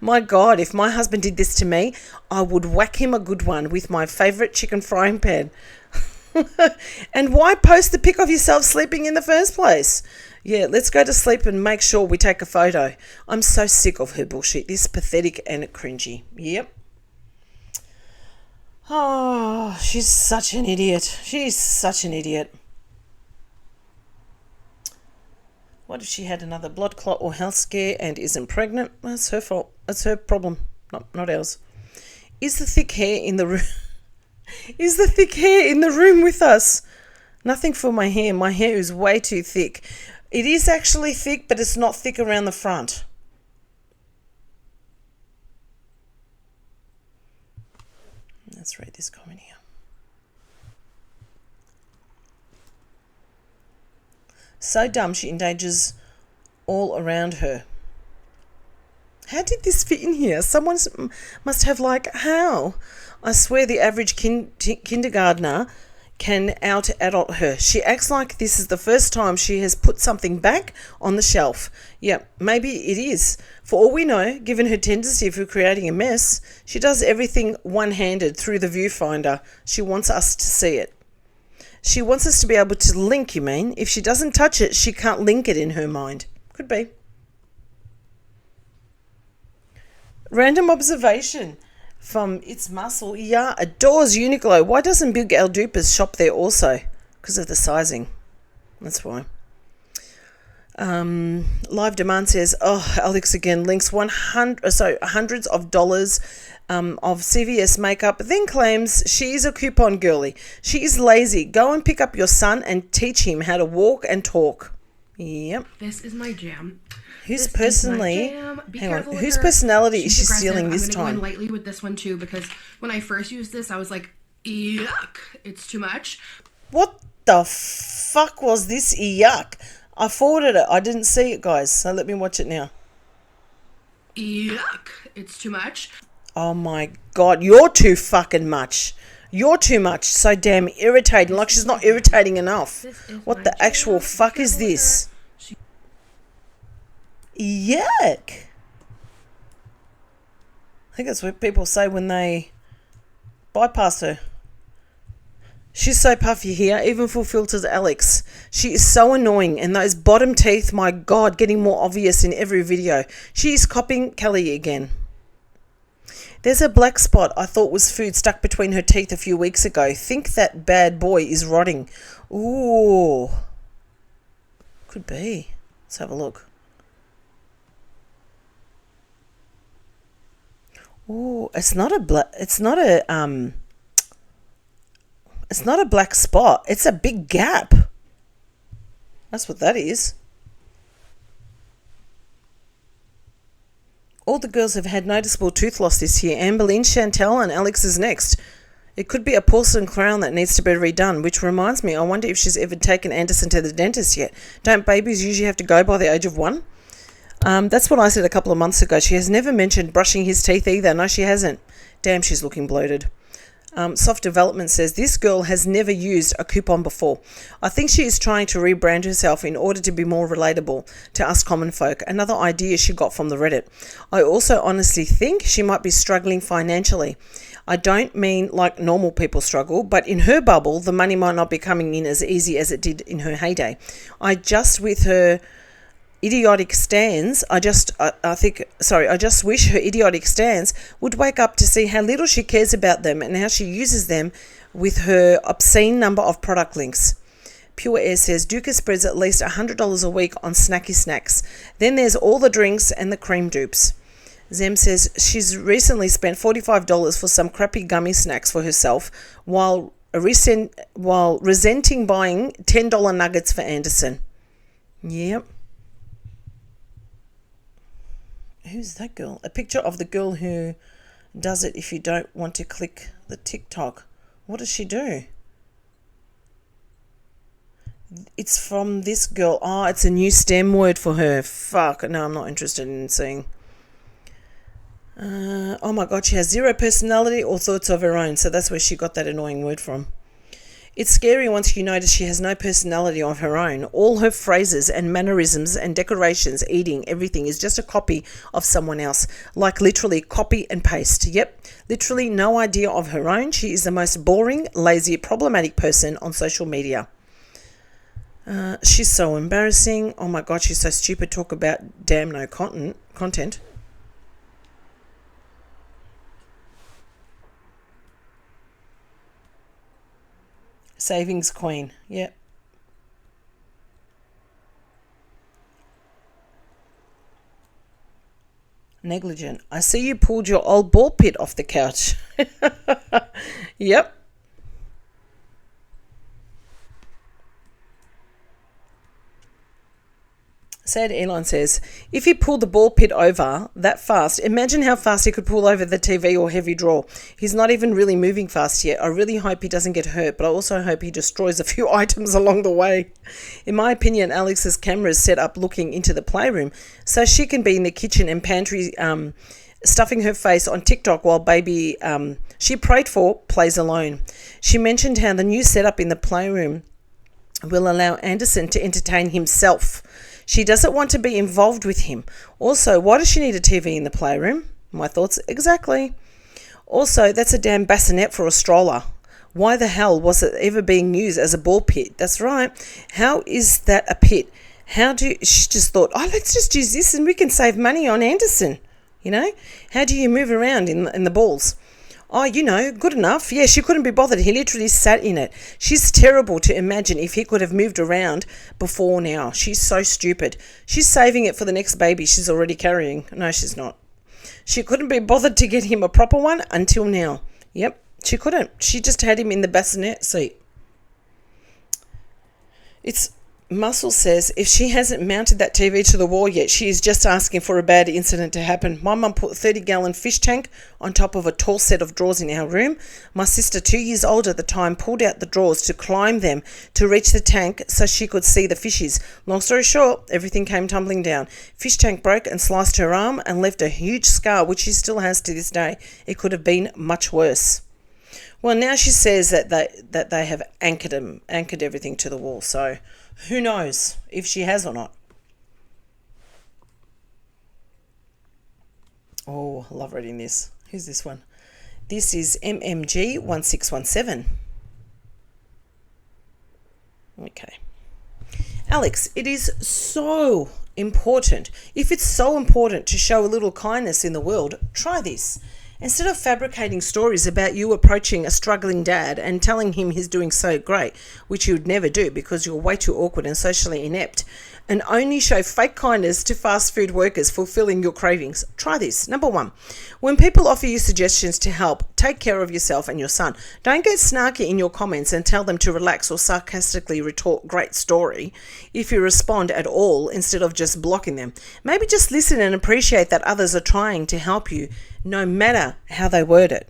My God, if my husband did this to me, I would whack him a good one with my favourite chicken frying pan. And why post the pic of yourself sleeping in the first place? Yeah, let's go to sleep and make sure we take a photo. I'm so sick of her bullshit. This pathetic and cringy. Yep. Oh, she's such an idiot. She's such an idiot. What if she had another blood clot or health scare and isn't pregnant? That's her fault. That's her problem, not ours. Is the thick hair in the room? Is the thick hair in the room with us? Nothing for my hair. My hair is way too thick. It is actually thick, but it's not thick around the front. Let's read this comment here. So dumb she endangers all around her. How did this fit in here? Someone must have how? I swear the average kindergartner can out-adult her. She acts like this is the first time she has put something back on the shelf. Yeah, maybe it is. For all we know, given her tendency for creating a mess, she does everything one-handed through the viewfinder. She wants us to see it. She wants us to be able to link, you mean? If she doesn't touch it, she can't link it in her mind. Could be. Random observation from It's Muscle. Yeah, adores Uniqlo. Why doesn't Big Al Dupers shop there also? Because of the sizing. That's why. Live Demand says, oh, Alex again links hundreds of dollars of CVS makeup, then claims she is a coupon girly. She is lazy. Go and pick up your son and teach him how to walk and talk. Yep. This is my jam. Whose personality is she stealing this time? I'm going to go in lightly with this one too, because when I first used this, I was like, yuck, it's too much. What the fuck was this yuck? I forwarded it. I didn't see it, guys, so let me watch it now. Yuck, it's too much. Oh my God, you're too fucking much. You're too much. So damn irritating. Like she's not irritating enough. What the actual fuck is this? Yuck. I think that's what people say when they bypass her. She's so puffy here, even for filters Alex. She is so annoying, and those bottom teeth, my God, getting more obvious in every video. She is copying Kelly again. There's a black spot I thought was food stuck between her teeth a few weeks ago. Think that bad boy is rotting. Ooh. Could be. Let's have a look. Ooh, it's not a black spot. It's a big gap. That's what that is. All the girls have had noticeable tooth loss this year. Amberlynn, Chantel, and Alex is next. It could be a porcelain crown that needs to be redone, which reminds me, I wonder if she's ever taken Anderson to the dentist yet. Don't babies usually have to go by the age of 1? That's what I said a couple of months ago. She has never mentioned brushing his teeth either. No, she hasn't. Damn, she's looking bloated. Soft Development says, this girl has never used a coupon before. I think she is trying to rebrand herself in order to be more relatable to us common folk. Another idea she got from the Reddit. I also honestly think she might be struggling financially. I don't mean like normal people struggle, but in her bubble, the money might not be coming in as easy as it did in her heyday. I just wish her idiotic stans would wake up to see how little she cares about them and how she uses them with her obscene number of product links. Pure Air says, Duca spreads at least $100 a week on snacky snacks. Then there's all the drinks and the cream dupes. Zem says she's recently spent $45 for some crappy gummy snacks for herself while resenting buying $10 nuggets for Anderson. Yep. Who's that girl? A picture of the girl who does it if you don't want to click the TikTok. What does she do? It's from this girl. Oh, it's a new STEM word for her. Fuck. No, I'm not interested in seeing. Oh my God, she has zero personality or thoughts of her own. So that's where she got that annoying word from. It's scary once you notice she has no personality of her own. All her phrases and mannerisms and decorations, eating, everything is just a copy of someone else. Like literally copy and paste. Yep, literally no idea of her own. She is the most boring, lazy, problematic person on social media. She's so embarrassing. Oh my God, she's so stupid. Talk about damn no content. Savings queen. Yep. Negligent. I see you pulled your old ball pit off the couch. Yep. Sad Elon says, if he pulled the ball pit over that fast, imagine how fast he could pull over the TV or heavy drawer. He's not even really moving fast yet. I really hope he doesn't get hurt, but I also hope he destroys a few items along the way. In my opinion, Alex's camera is set up looking into the playroom, so she can be in the kitchen and pantry stuffing her face on TikTok while baby she prayed for plays alone. She mentioned how the new setup in the playroom will allow Anderson to entertain himself. She doesn't want to be involved with him. Also, why does she need a TV in the playroom? My thoughts, exactly. Also, that's a damn bassinet for a stroller. Why the hell was it ever being used as a ball pit? That's right. How is that a pit? She just thought, let's just use this and we can save money on Anderson. You know? How do you move around in the balls? Oh, good enough. Yeah, she couldn't be bothered. He literally sat in it. She's terrible to imagine if he could have moved around before now. She's so stupid. She's saving it for the next baby she's already carrying. No, she's not. She couldn't be bothered to get him a proper one until now. Yep, she couldn't. She just had him in the bassinet seat. Muscle says if she hasn't mounted that TV to the wall yet, she is just asking for a bad incident to happen. My mum put a 30-gallon fish tank on top of a tall set of drawers in our room. My sister, 2 years old at the time, pulled out the drawers to climb them to reach the tank so she could see the fishes. Long story short, everything came tumbling down. Fish tank broke and sliced her arm and left a huge scar, which she still has to this day. It could have been much worse. Well, now she says that they have anchored everything to the wall, so who knows if she has or not. Oh, I love reading this. Who's this one? This is MMG1617. Okay. Alex, it is so important. If it's so important to show a little kindness in the world, try this. Instead of fabricating stories about you approaching a struggling dad and telling him he's doing so great, which you would never do because you're way too awkward and socially inept, and only show fake kindness to fast food workers fulfilling your cravings, try this. Number 1, when people offer you suggestions to help take care of yourself and your son, don't get snarky in your comments and tell them to relax or sarcastically retort great story if you respond at all instead of just blocking them. Maybe just listen and appreciate that others are trying to help you no matter how they word it.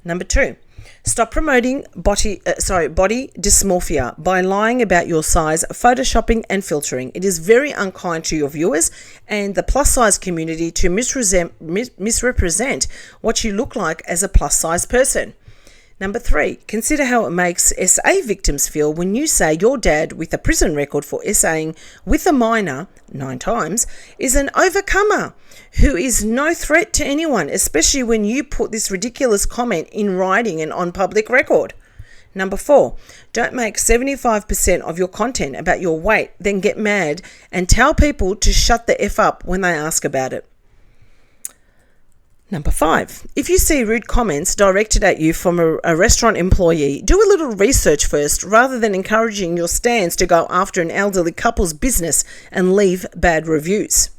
Number 2, stop promoting body dysmorphia by lying about your size, photoshopping and filtering. It is very unkind to your viewers and the plus size community to misrepresent what you look like as a plus size person. Number 3, consider how it makes SA victims feel when you say your dad, with a prison record for SAing with a minor 9 times, is an overcomer who is no threat to anyone, especially when you put this ridiculous comment in writing and on public record. Number 4, don't make 75% of your content about your weight, then get mad and tell people to shut the F up when they ask about it. Number 5, if you see rude comments directed at you from a restaurant employee, do a little research first rather than encouraging your stands to go after an elderly couple's business and leave bad reviews.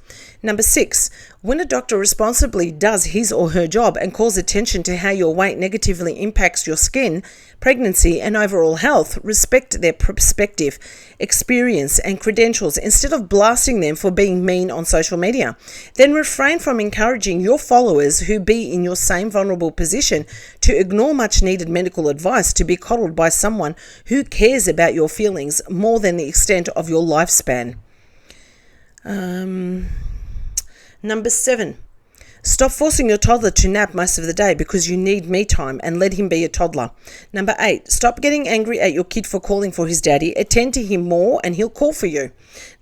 Number 6, when a doctor responsibly does his or her job and calls attention to how your weight negatively impacts your skin, pregnancy, and overall health, respect their perspective, experience, and credentials instead of blasting them for being mean on social media. Then refrain from encouraging your followers who be in your same vulnerable position to ignore much needed medical advice to be coddled by someone who cares about your feelings more than the extent of your lifespan. Number 7, stop forcing your toddler to nap most of the day because you need me time and let him be a toddler. Number 8, stop getting angry at your kid for calling for his daddy. Attend to him more and he'll call for you.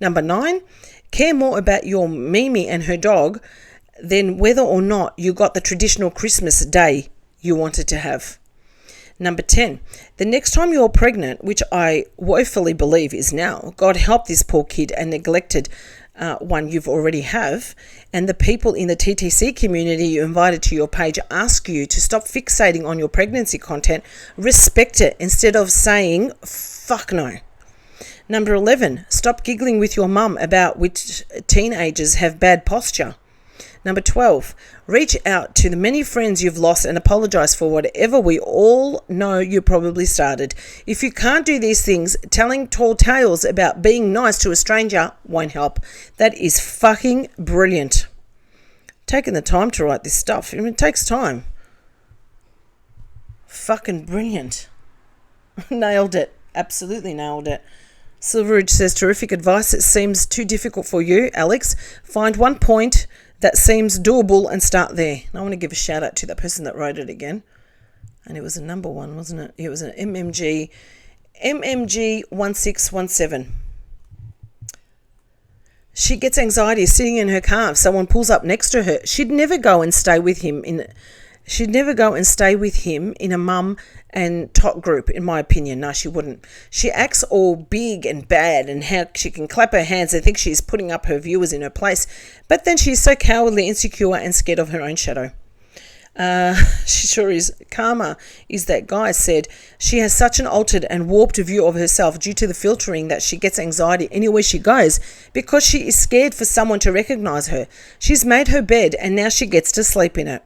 Number 9, care more about your Mimi and her dog than whether or not you got the traditional Christmas day you wanted to have. Number 10, the next time you're pregnant, which I woefully believe is now, God help this poor kid and neglected one you've already have, and the people in the TTC community you invited to your page ask you to stop fixating on your pregnancy content, respect it instead of saying, fuck no. Number 11, stop giggling with your mum about which teenagers have bad posture. Number 12, reach out to the many friends you've lost and apologize for whatever we all know you probably started. If you can't do these things, telling tall tales about being nice to a stranger won't help. That is fucking brilliant. Taking the time to write this stuff, it takes time. Fucking brilliant. Nailed it. Absolutely nailed it. Silveridge says, terrific advice. It seems too difficult for you, Alex. Find one point that seems doable and start there. And I want to give a shout out to that person that wrote it again. And it was a number 1, wasn't it? It was an MMG 1617. She gets anxiety sitting in her car if someone pulls up next to her. She'd never go and stay with him in a mum and tot group, in my opinion. No, she wouldn't. She acts all big and bad and how she can clap her hands and think she's putting up her viewers in her place. But then she's so cowardly, insecure, and scared of her own shadow. She sure is. Karma is that guy said she has such an altered and warped view of herself due to the filtering that she gets anxiety anywhere she goes because she is scared for someone to recognize her. She's made her bed and now she gets to sleep in it.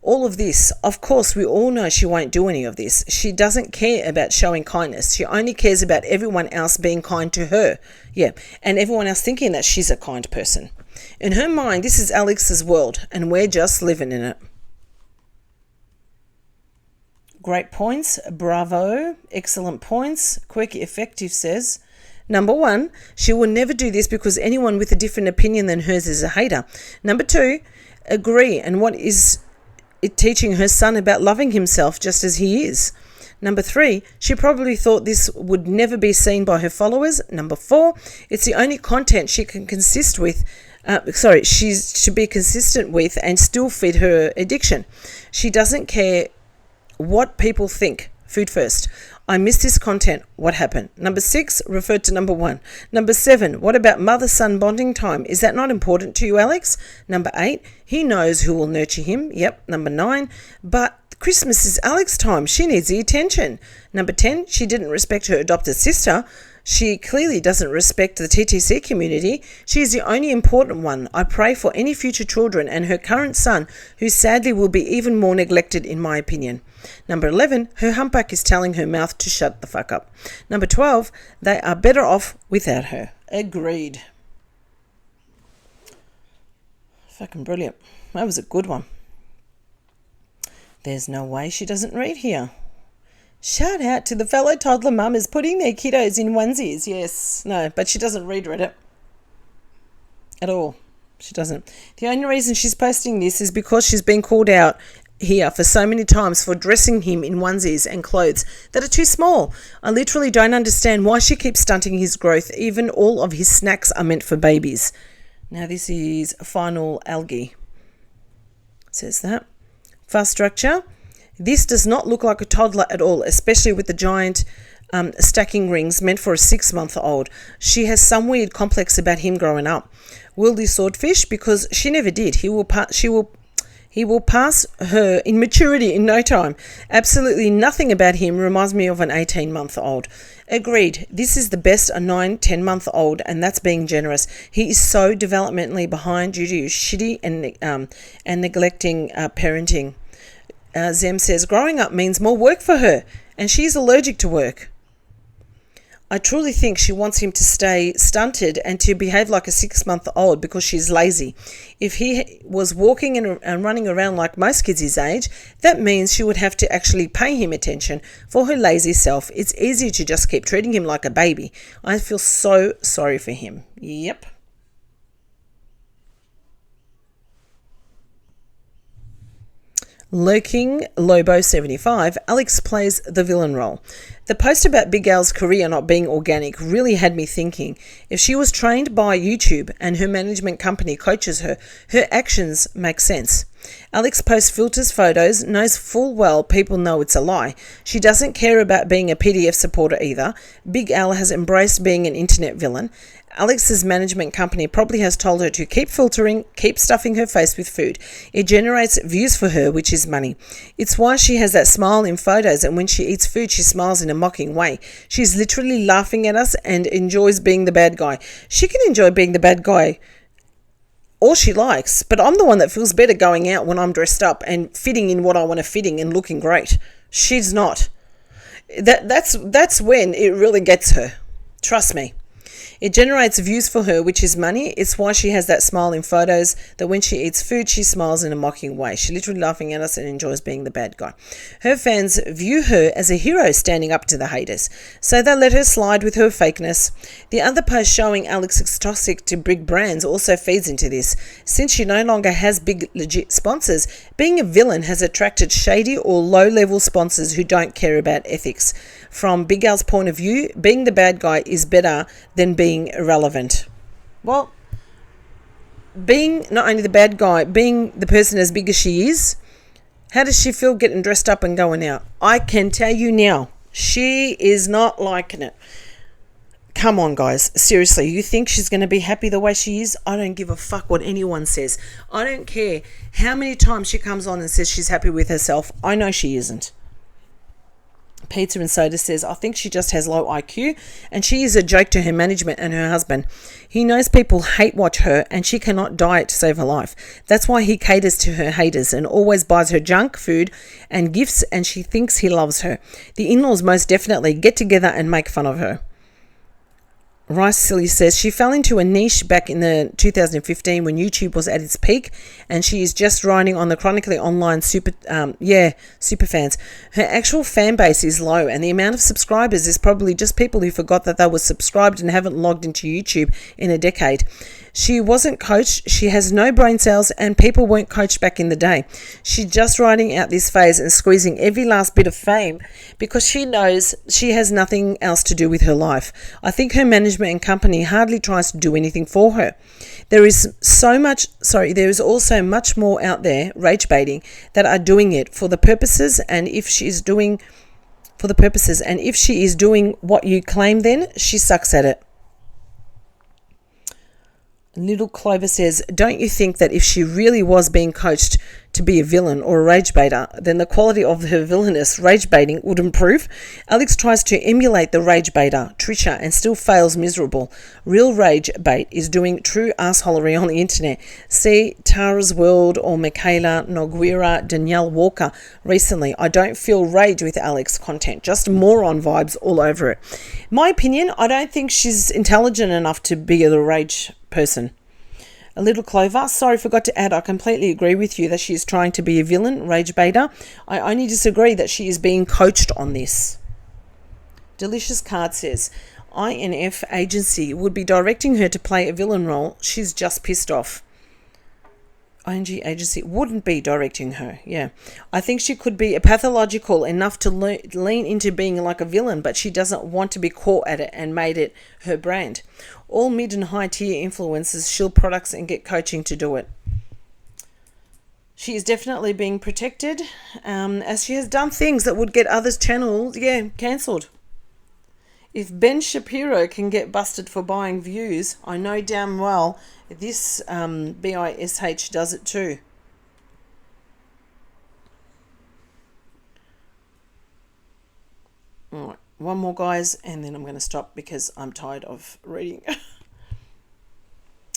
All of this, of course, we all know she won't do any of this. She doesn't care about showing kindness. She only cares about everyone else being kind to her. Yeah, and everyone else thinking that she's a kind person. In her mind, this is Alex's world, and we're just living in it. Great points. Bravo. Excellent points. Quirky Effective says, number 1, she will never do this because anyone with a different opinion than hers is a hater. Number 2, agree. And what is it teaching her son about loving himself just as he is? Number 3, she probably thought this would never be seen by her followers. Number 4, it's the only content she can she should be consistent with and still feed her addiction. She doesn't care what people think. Food first. I missed this content. What happened? Number 6 referred to number 1. Number 7, what about mother-son bonding time? Is that not important to you, Alex? Number 8, he knows who will nurture him. Yep. Number 9, but Christmas is Alex's time. She needs the attention. Number 10, she didn't respect her adopted sister. She clearly doesn't respect the TTC community. She is the only important one. I pray for any future children and her current son, who sadly will be even more neglected in my opinion. Number 11, her humpback is telling her mouth to shut the fuck up. Number 12, they are better off without her. Agreed. Fucking brilliant. That was a good one. There's no way she doesn't read here. Shout out to the fellow toddler mamas putting their kiddos in onesies. Yes. No, but she doesn't read Reddit at all. She doesn't. The only reason she's posting this is because she's been called out here for so many times for dressing him in onesies and clothes that are too small. I literally don't understand why she keeps stunting his growth. Even all of his snacks are meant for babies. Now this is Final Algae. It says that. Fast structure. This does not look like a toddler at all, especially with the giant stacking rings meant for a 6-month-old. She has some weird complex about him growing up. Wildy swordfish, because she never did. He will He will pass her in maturity in no time. Absolutely nothing about him reminds me of an 18-month-old. Agreed. This is the best a 9-10-month-old, and that's being generous. He is so developmentally behind due to shitty and neglecting parenting. Zem says, growing up means more work for her, and she's allergic to work. I truly think she wants him to stay stunted and to behave like a 6-month-old because she's lazy. If he was walking and running around like most kids his age, that means she would have to actually pay him attention for her lazy self. It's easier to just keep treating him like a baby. I feel so sorry for him. Yep. Lurking Lobo 75, Alex plays the villain role. The post about Big Al's career not being organic really had me thinking. If she was trained by YouTube and her management company coaches her, her actions make sense. Alex posts filters photos, knows full well people know it's a lie. She doesn't care about being a PDF supporter either. Big Al has embraced being an internet villain. Alex's management company probably has told her to keep filtering, keep stuffing her face with food. It generates views for her, which is money. It's why she has that smile in photos, and when she eats food, she smiles in a mocking way. She's literally laughing at us and enjoys being the bad guy. She can enjoy being the bad guy all she likes, but I'm the one that feels better going out when I'm dressed up and fitting in what I want to fit in and looking great. She's not. That's when it really gets her. Trust me. It generates views for her, which is money. It's why she has that smile in photos, that when she eats food, she smiles in a mocking way. She's literally laughing at us and enjoys being the bad guy. Her fans view her as a hero standing up to the haters, so they let her slide with her fakeness. The other post showing Alex is toxic to big brands also feeds into this. Since she no longer has big legit sponsors, being a villain has attracted shady or low-level sponsors who don't care about ethics. From Big Al's point of view, being the bad guy is better than being irrelevant. Well, being not only the bad guy, being the person as big as she is, how does she feel getting dressed up and going out? I can tell you now, she is not liking it. Come on, guys. Seriously, you think she's going to be happy the way she is? I don't give a fuck what anyone says. I don't care how many times she comes on and says she's happy with herself. I know she isn't. Pizza and Soda says, I think she just has low IQ and she is a joke to her management and her husband. He knows people hate watch her and she cannot diet to save her life. That's why he caters to her haters and always buys her junk food and gifts, and she thinks he loves her. The in-laws most definitely get together and make fun of her. Rice Silly says she fell into a niche back in the 2015 when YouTube was at its peak, and she is just riding on the chronically online super fans. Her actual fan base is low, and the amount of subscribers is probably just people who forgot that they were subscribed and haven't logged into YouTube in a decade. She wasn't coached, she has no brain cells, and people weren't coached back in the day. She's just riding out this phase and squeezing every last bit of fame because she knows she has nothing else to do with her life. I think her management and company hardly tries to do anything for her. There is also much more out there, rage baiting, that are doing it for the purposes, and if she is doing what you claim, then she sucks at it. Little Clover says, don't you think that if she really was being coached to be a villain or a rage baiter, then the quality of her villainous rage baiting would improve? Alex tries to emulate the rage baiter, Trisha, and still fails miserable. Real rage bait is doing true assholery on the internet. See Tara's World or Michaela Noguera, Danielle Walker recently. I don't feel rage with Alex content, just moron vibes all over it. My opinion, I don't think she's intelligent enough to be a rage person. A Little Clover, sorry, forgot to add, I completely agree with you that she is trying to be a villain, rage baiter. I only disagree that she is being coached on this. Delicious Card says, INF agency would be directing her to play a villain role. She's just pissed off. ING agency wouldn't be directing her. Yeah. I think she could be pathological enough to lean into being like a villain, but she doesn't want to be caught at it and made it her brand. All mid and high tier influencers shield products and get coaching to do it. She is definitely being protected, as she has done things that would get others' channels, cancelled. If Ben Shapiro can get busted for buying views, I know damn well this BISH does it too. one more, guys, and then I'm going to stop because I'm tired of reading.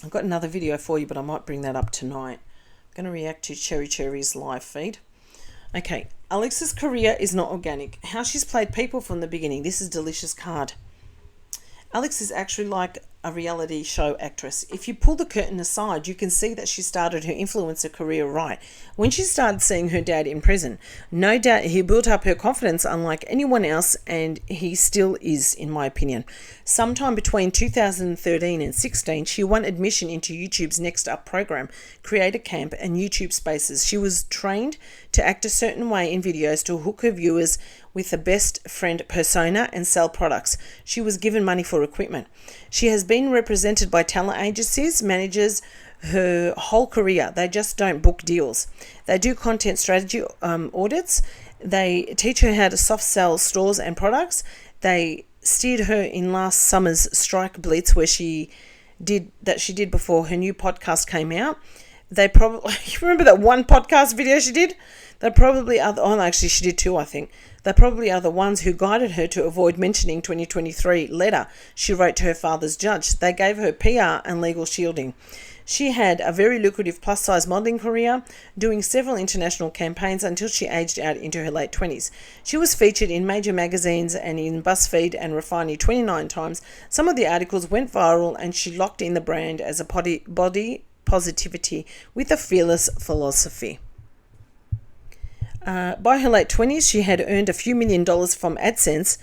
I've got another video for you, but I might bring that up tonight. I'm going to react to Cherry Cherry's live feed. Okay, Alex's career is not organic. How she's played people from the beginning. This is Delicious card. Alex is actually like a reality show actress. If you pull the curtain aside, you can see that she started her influencer career right when she started seeing her dad in prison. No doubt he built up her confidence unlike anyone else, and he still is, in my opinion. Sometime between 2013 and 16, she won admission into YouTube's Next Up program, Creator Camp, and YouTube Spaces. She was trained to act a certain way in videos to hook her viewers with the best friend persona and sell products. She was given money for equipment. She has been represented by talent agencies, managers, her whole career. They just don't book deals. They do content strategy audits. They teach her how to soft sell stores and products. They steered her in last summer's Strike Blitz, where she did before her new podcast came out. They probably, you remember that one podcast video she did? They probably are, actually she did two, I think. They probably are the ones who guided her to avoid mentioning 2023 letter she wrote to her father's judge. They gave her PR and legal shielding. She had a very lucrative plus-size modelling career, doing several international campaigns until she aged out into her late 20s. She was featured in major magazines and in BuzzFeed and Refinery 29 times. Some of the articles went viral, and she locked in the brand as a body positivity with a fearless philosophy. By her late 20s, she had earned a few $1 million from AdSense,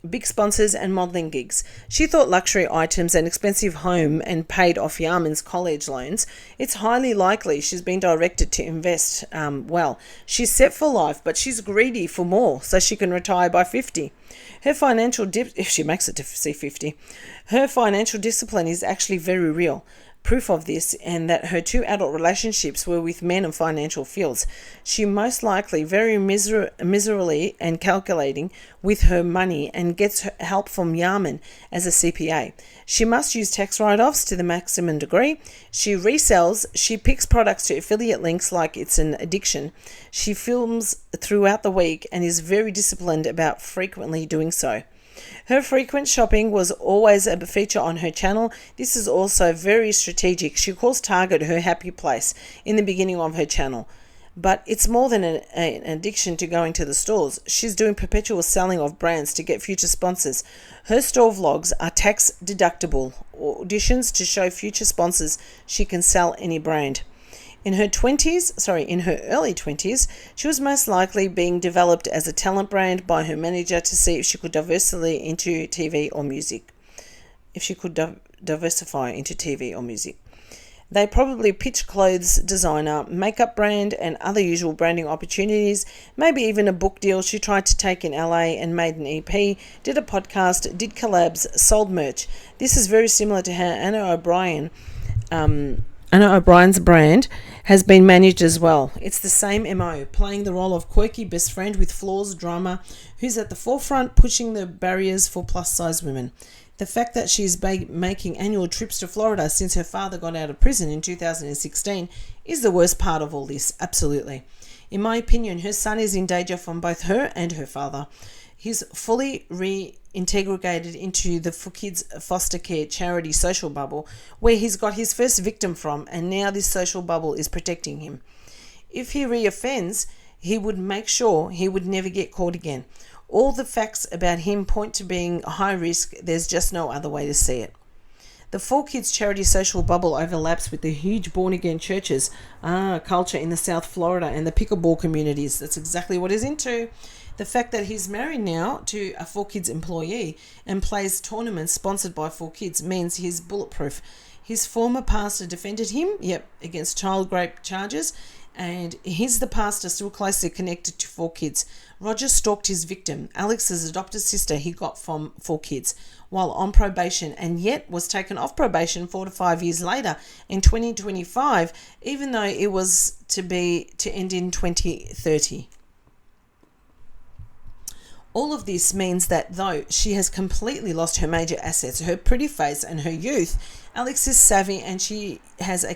big sponsors and modelling gigs. She thought luxury items and expensive home and paid off Yarman's college loans. It's highly likely she's been directed to invest well. She's set for life, but she's greedy for more so she can retire by 50. Her financial if she makes it to see 50, her financial discipline is actually very real. Proof of this, and that her two adult relationships were with men in financial fields. She most likely very miserably and calculating with her money and gets her help from Yarman as a CPA. She must use tax write-offs to the maximum degree. She resells. She picks products to affiliate links like it's an addiction. She films throughout the week and is very disciplined about frequently doing so. Her frequent shopping was always a feature on her channel. This is also very strategic. She calls Target her happy place in the beginning of her channel. But it's more than an addiction to going to the stores. She's doing perpetual selling of brands to get future sponsors. Her store vlogs are tax deductible auditions to show future sponsors she can sell any brand. In her early 20s, she was most likely being developed as a talent brand by her manager to see if she could diversify into TV or music. They probably pitched clothes designer, makeup brand, and other usual branding opportunities, maybe even a book deal she tried to take in LA and made an EP, did a podcast, did collabs, sold merch. This is very similar to how Anna O'Brien's brand has been managed as well. It's the same MO, playing the role of quirky best friend with flaws, drama, who's at the forefront pushing the barriers for plus-size women. The fact that she's making annual trips to Florida since her father got out of prison in 2016 is the worst part of all this, absolutely. In my opinion, her son is in danger from both her and her father. He's fully reintegrated into the For Kids foster care charity social bubble, where he's got his first victim from, and now this social bubble is protecting him. If he reoffends, he would make sure he would never get caught again. All the facts about him point to being high risk. There's just no other way to see it. The For Kids charity social bubble overlaps with the huge born-again churches culture in the South Florida and the pickleball communities. That's exactly what he's into. The fact that he's married now to a For Kids employee and plays tournaments sponsored by For Kids means he's bulletproof. His former pastor defended him, against child rape charges, and he's the pastor still closely connected to For Kids. Roger stalked his victim, Alex's adopted sister he got from For Kids, while on probation, and yet was taken off probation 4 to 5 years later in 2025, even though it was to end in 2030. All of this means that though she has completely lost her major assets, her pretty face and her youth, Alex is savvy, and she has a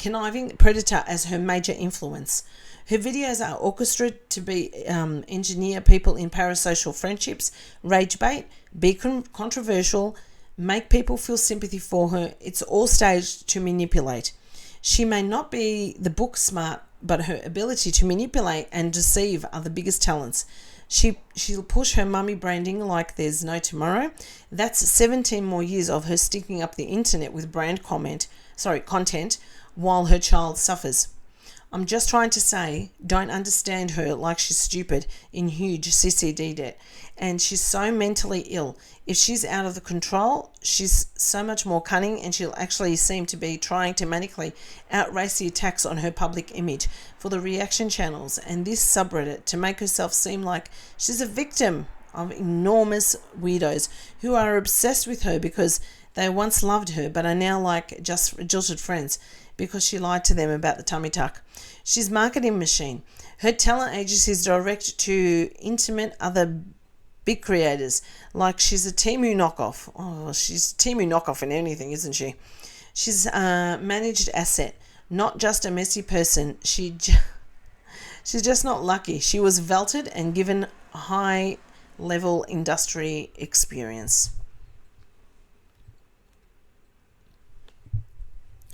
conniving predator as her major influence. Her videos are orchestrated to be engineer people in parasocial friendships, rage bait, be controversial, make people feel sympathy for her. It's all staged to manipulate. She may not be the book smart, but her ability to manipulate and deceive are the biggest talents. She'll push her mummy branding like there's no tomorrow. That's 17 more years of her sticking up the internet with brand content while her child suffers. I'm just trying to say, don't understand her like she's stupid in huge CCD debt. And she's so mentally ill. If she's out of the control, she's so much more cunning, and she'll actually seem to be trying to manically outrace the attacks on her public image for the reaction channels and this subreddit to make herself seem like she's a victim of enormous weirdos who are obsessed with her because they once loved her but are now like just jilted friends because she lied to them about the tummy tuck. She's a marketing machine. Her talent agency is direct to intimate other big creators, like she's a Temu knockoff. Oh, she's Temu knockoff in anything, isn't she? She's a managed asset, not just a messy person. She's just not lucky. She was velted and given high-level industry experience.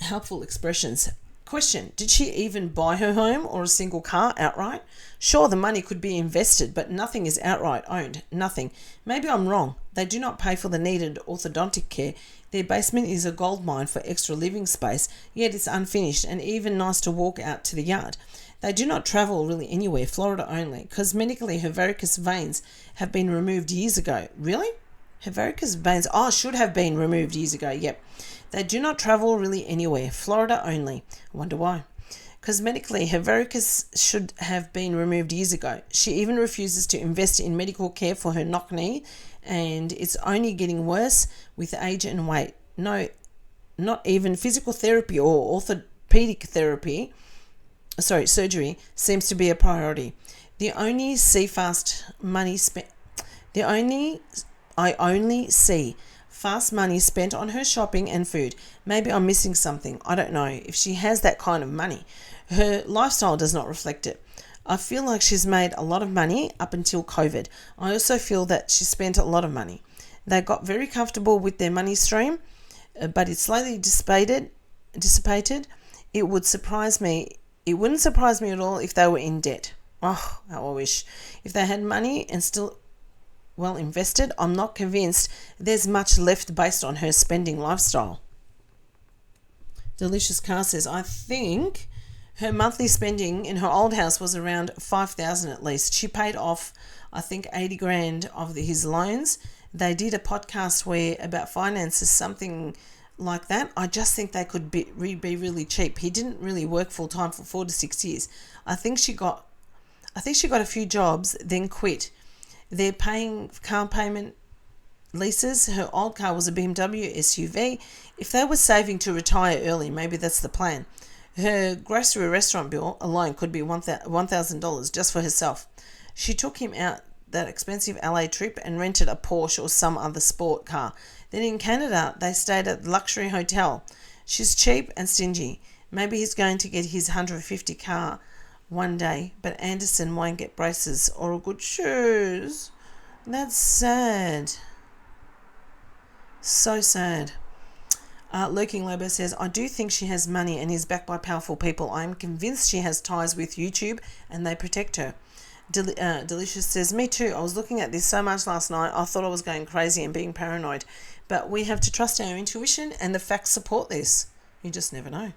Helpful expressions. Question: did she even buy her home or a single car outright? Sure, the money could be invested, but nothing is outright owned. Nothing. Maybe I'm wrong. They do not pay for the needed orthodontic care. Their basement is a gold mine for extra living space, yet it's unfinished and even nice to walk out to the yard. They do not travel really anywhere, Florida only. Cosmetically, her varicose veins have been removed years ago. Really? Her varicose veins, should have been removed years ago, yep. They do not travel really anywhere, Florida only. I wonder why. Cosmetically, her varicose should have been removed years ago. She even refuses to invest in medical care for her knock knee, and it's only getting worse with age and weight. No, not even physical therapy or orthopedic surgery seems to be a priority. I only see fast money spent on her shopping and food. Maybe I'm missing something. I don't know if she has that kind of money. Her lifestyle does not reflect it. I feel like she's made a lot of money up until COVID. I also feel that she spent a lot of money. They got very comfortable with their money stream, but it slowly dissipated. It wouldn't surprise me at all if they were in debt. Oh, how I wish. If they had money and still well invested, I'm not convinced there's much left based on her spending lifestyle. Delicious Car says, I think her monthly spending in her old house was around $5,000 at least. She paid off, I think, $80,000 of his loans. They did a podcast about finances, something like that. I just think they could be really cheap. He didn't really work full time for 4 to 6 years. I think she got a few jobs, then quit. They're paying car payment leases. Her old car was a BMW SUV. If they were saving to retire early, maybe that's the plan. Her grocery restaurant bill alone could be $1,000 just for herself. She took him out that expensive LA trip and rented a Porsche or some other sport car. Then in Canada, they stayed at the luxury hotel. She's cheap and stingy. Maybe he's going to get his 150 car one day, but Anderson won't get braces or good shoes. That's sad. So sad. Lurking Lobo says, I do think she has money and is backed by powerful people. I am convinced she has ties with YouTube and they protect her. Delicious says, me too. I was looking at this so much last night. I thought I was going crazy and being paranoid. But we have to trust our intuition and the facts support this. You just never know.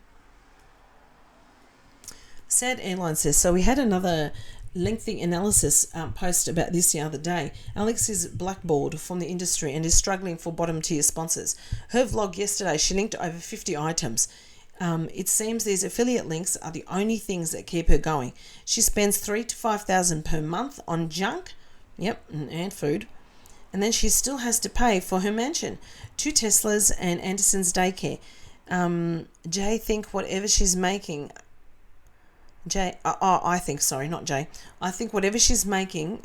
Sad Airline says, so we had another lengthy analysis post about this the other day. Alex is blackballed from the industry and is struggling for bottom tier sponsors. Her vlog yesterday, she linked over 50 items. It seems these affiliate links are the only things that keep her going. She spends $3,000 to $5,000 per month on junk, and food. And then she still has to pay for her mansion, 2 Teslas and Anderson's daycare. Jay think whatever she's making... I think whatever she's making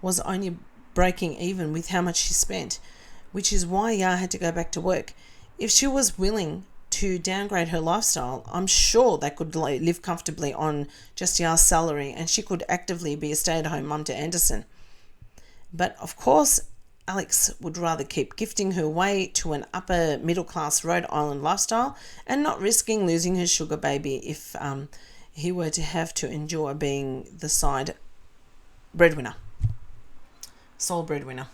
was only breaking even with how much she spent, which is why Yah had to go back to work. If she was willing to downgrade her lifestyle, I'm sure they could live comfortably on just Yar's salary, and she could actively be a stay-at-home mum to Anderson. But of course, Alex would rather keep gifting her way to an upper middle-class Rhode Island lifestyle and not risking losing her sugar baby if he were to have to endure being the side breadwinner, sole breadwinner.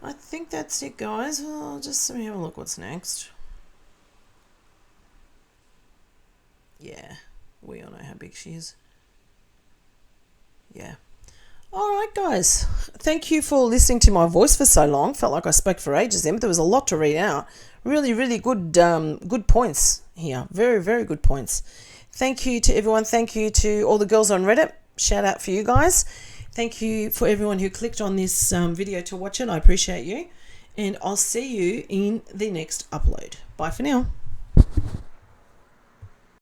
I think that's it, guys. Well, just let me have a look what's next. Yeah, we all know how big she is. Yeah. All right, guys. Thank you for listening to my voice for so long. Felt like I spoke for ages then, but there was a lot to read out. Really, really good good points here. Very, very good points. Thank you to everyone. Thank you to all the girls on Reddit. Shout out for you guys. Thank you for everyone who clicked on this video to watch it. I appreciate you. And I'll see you in the next upload. Bye for now.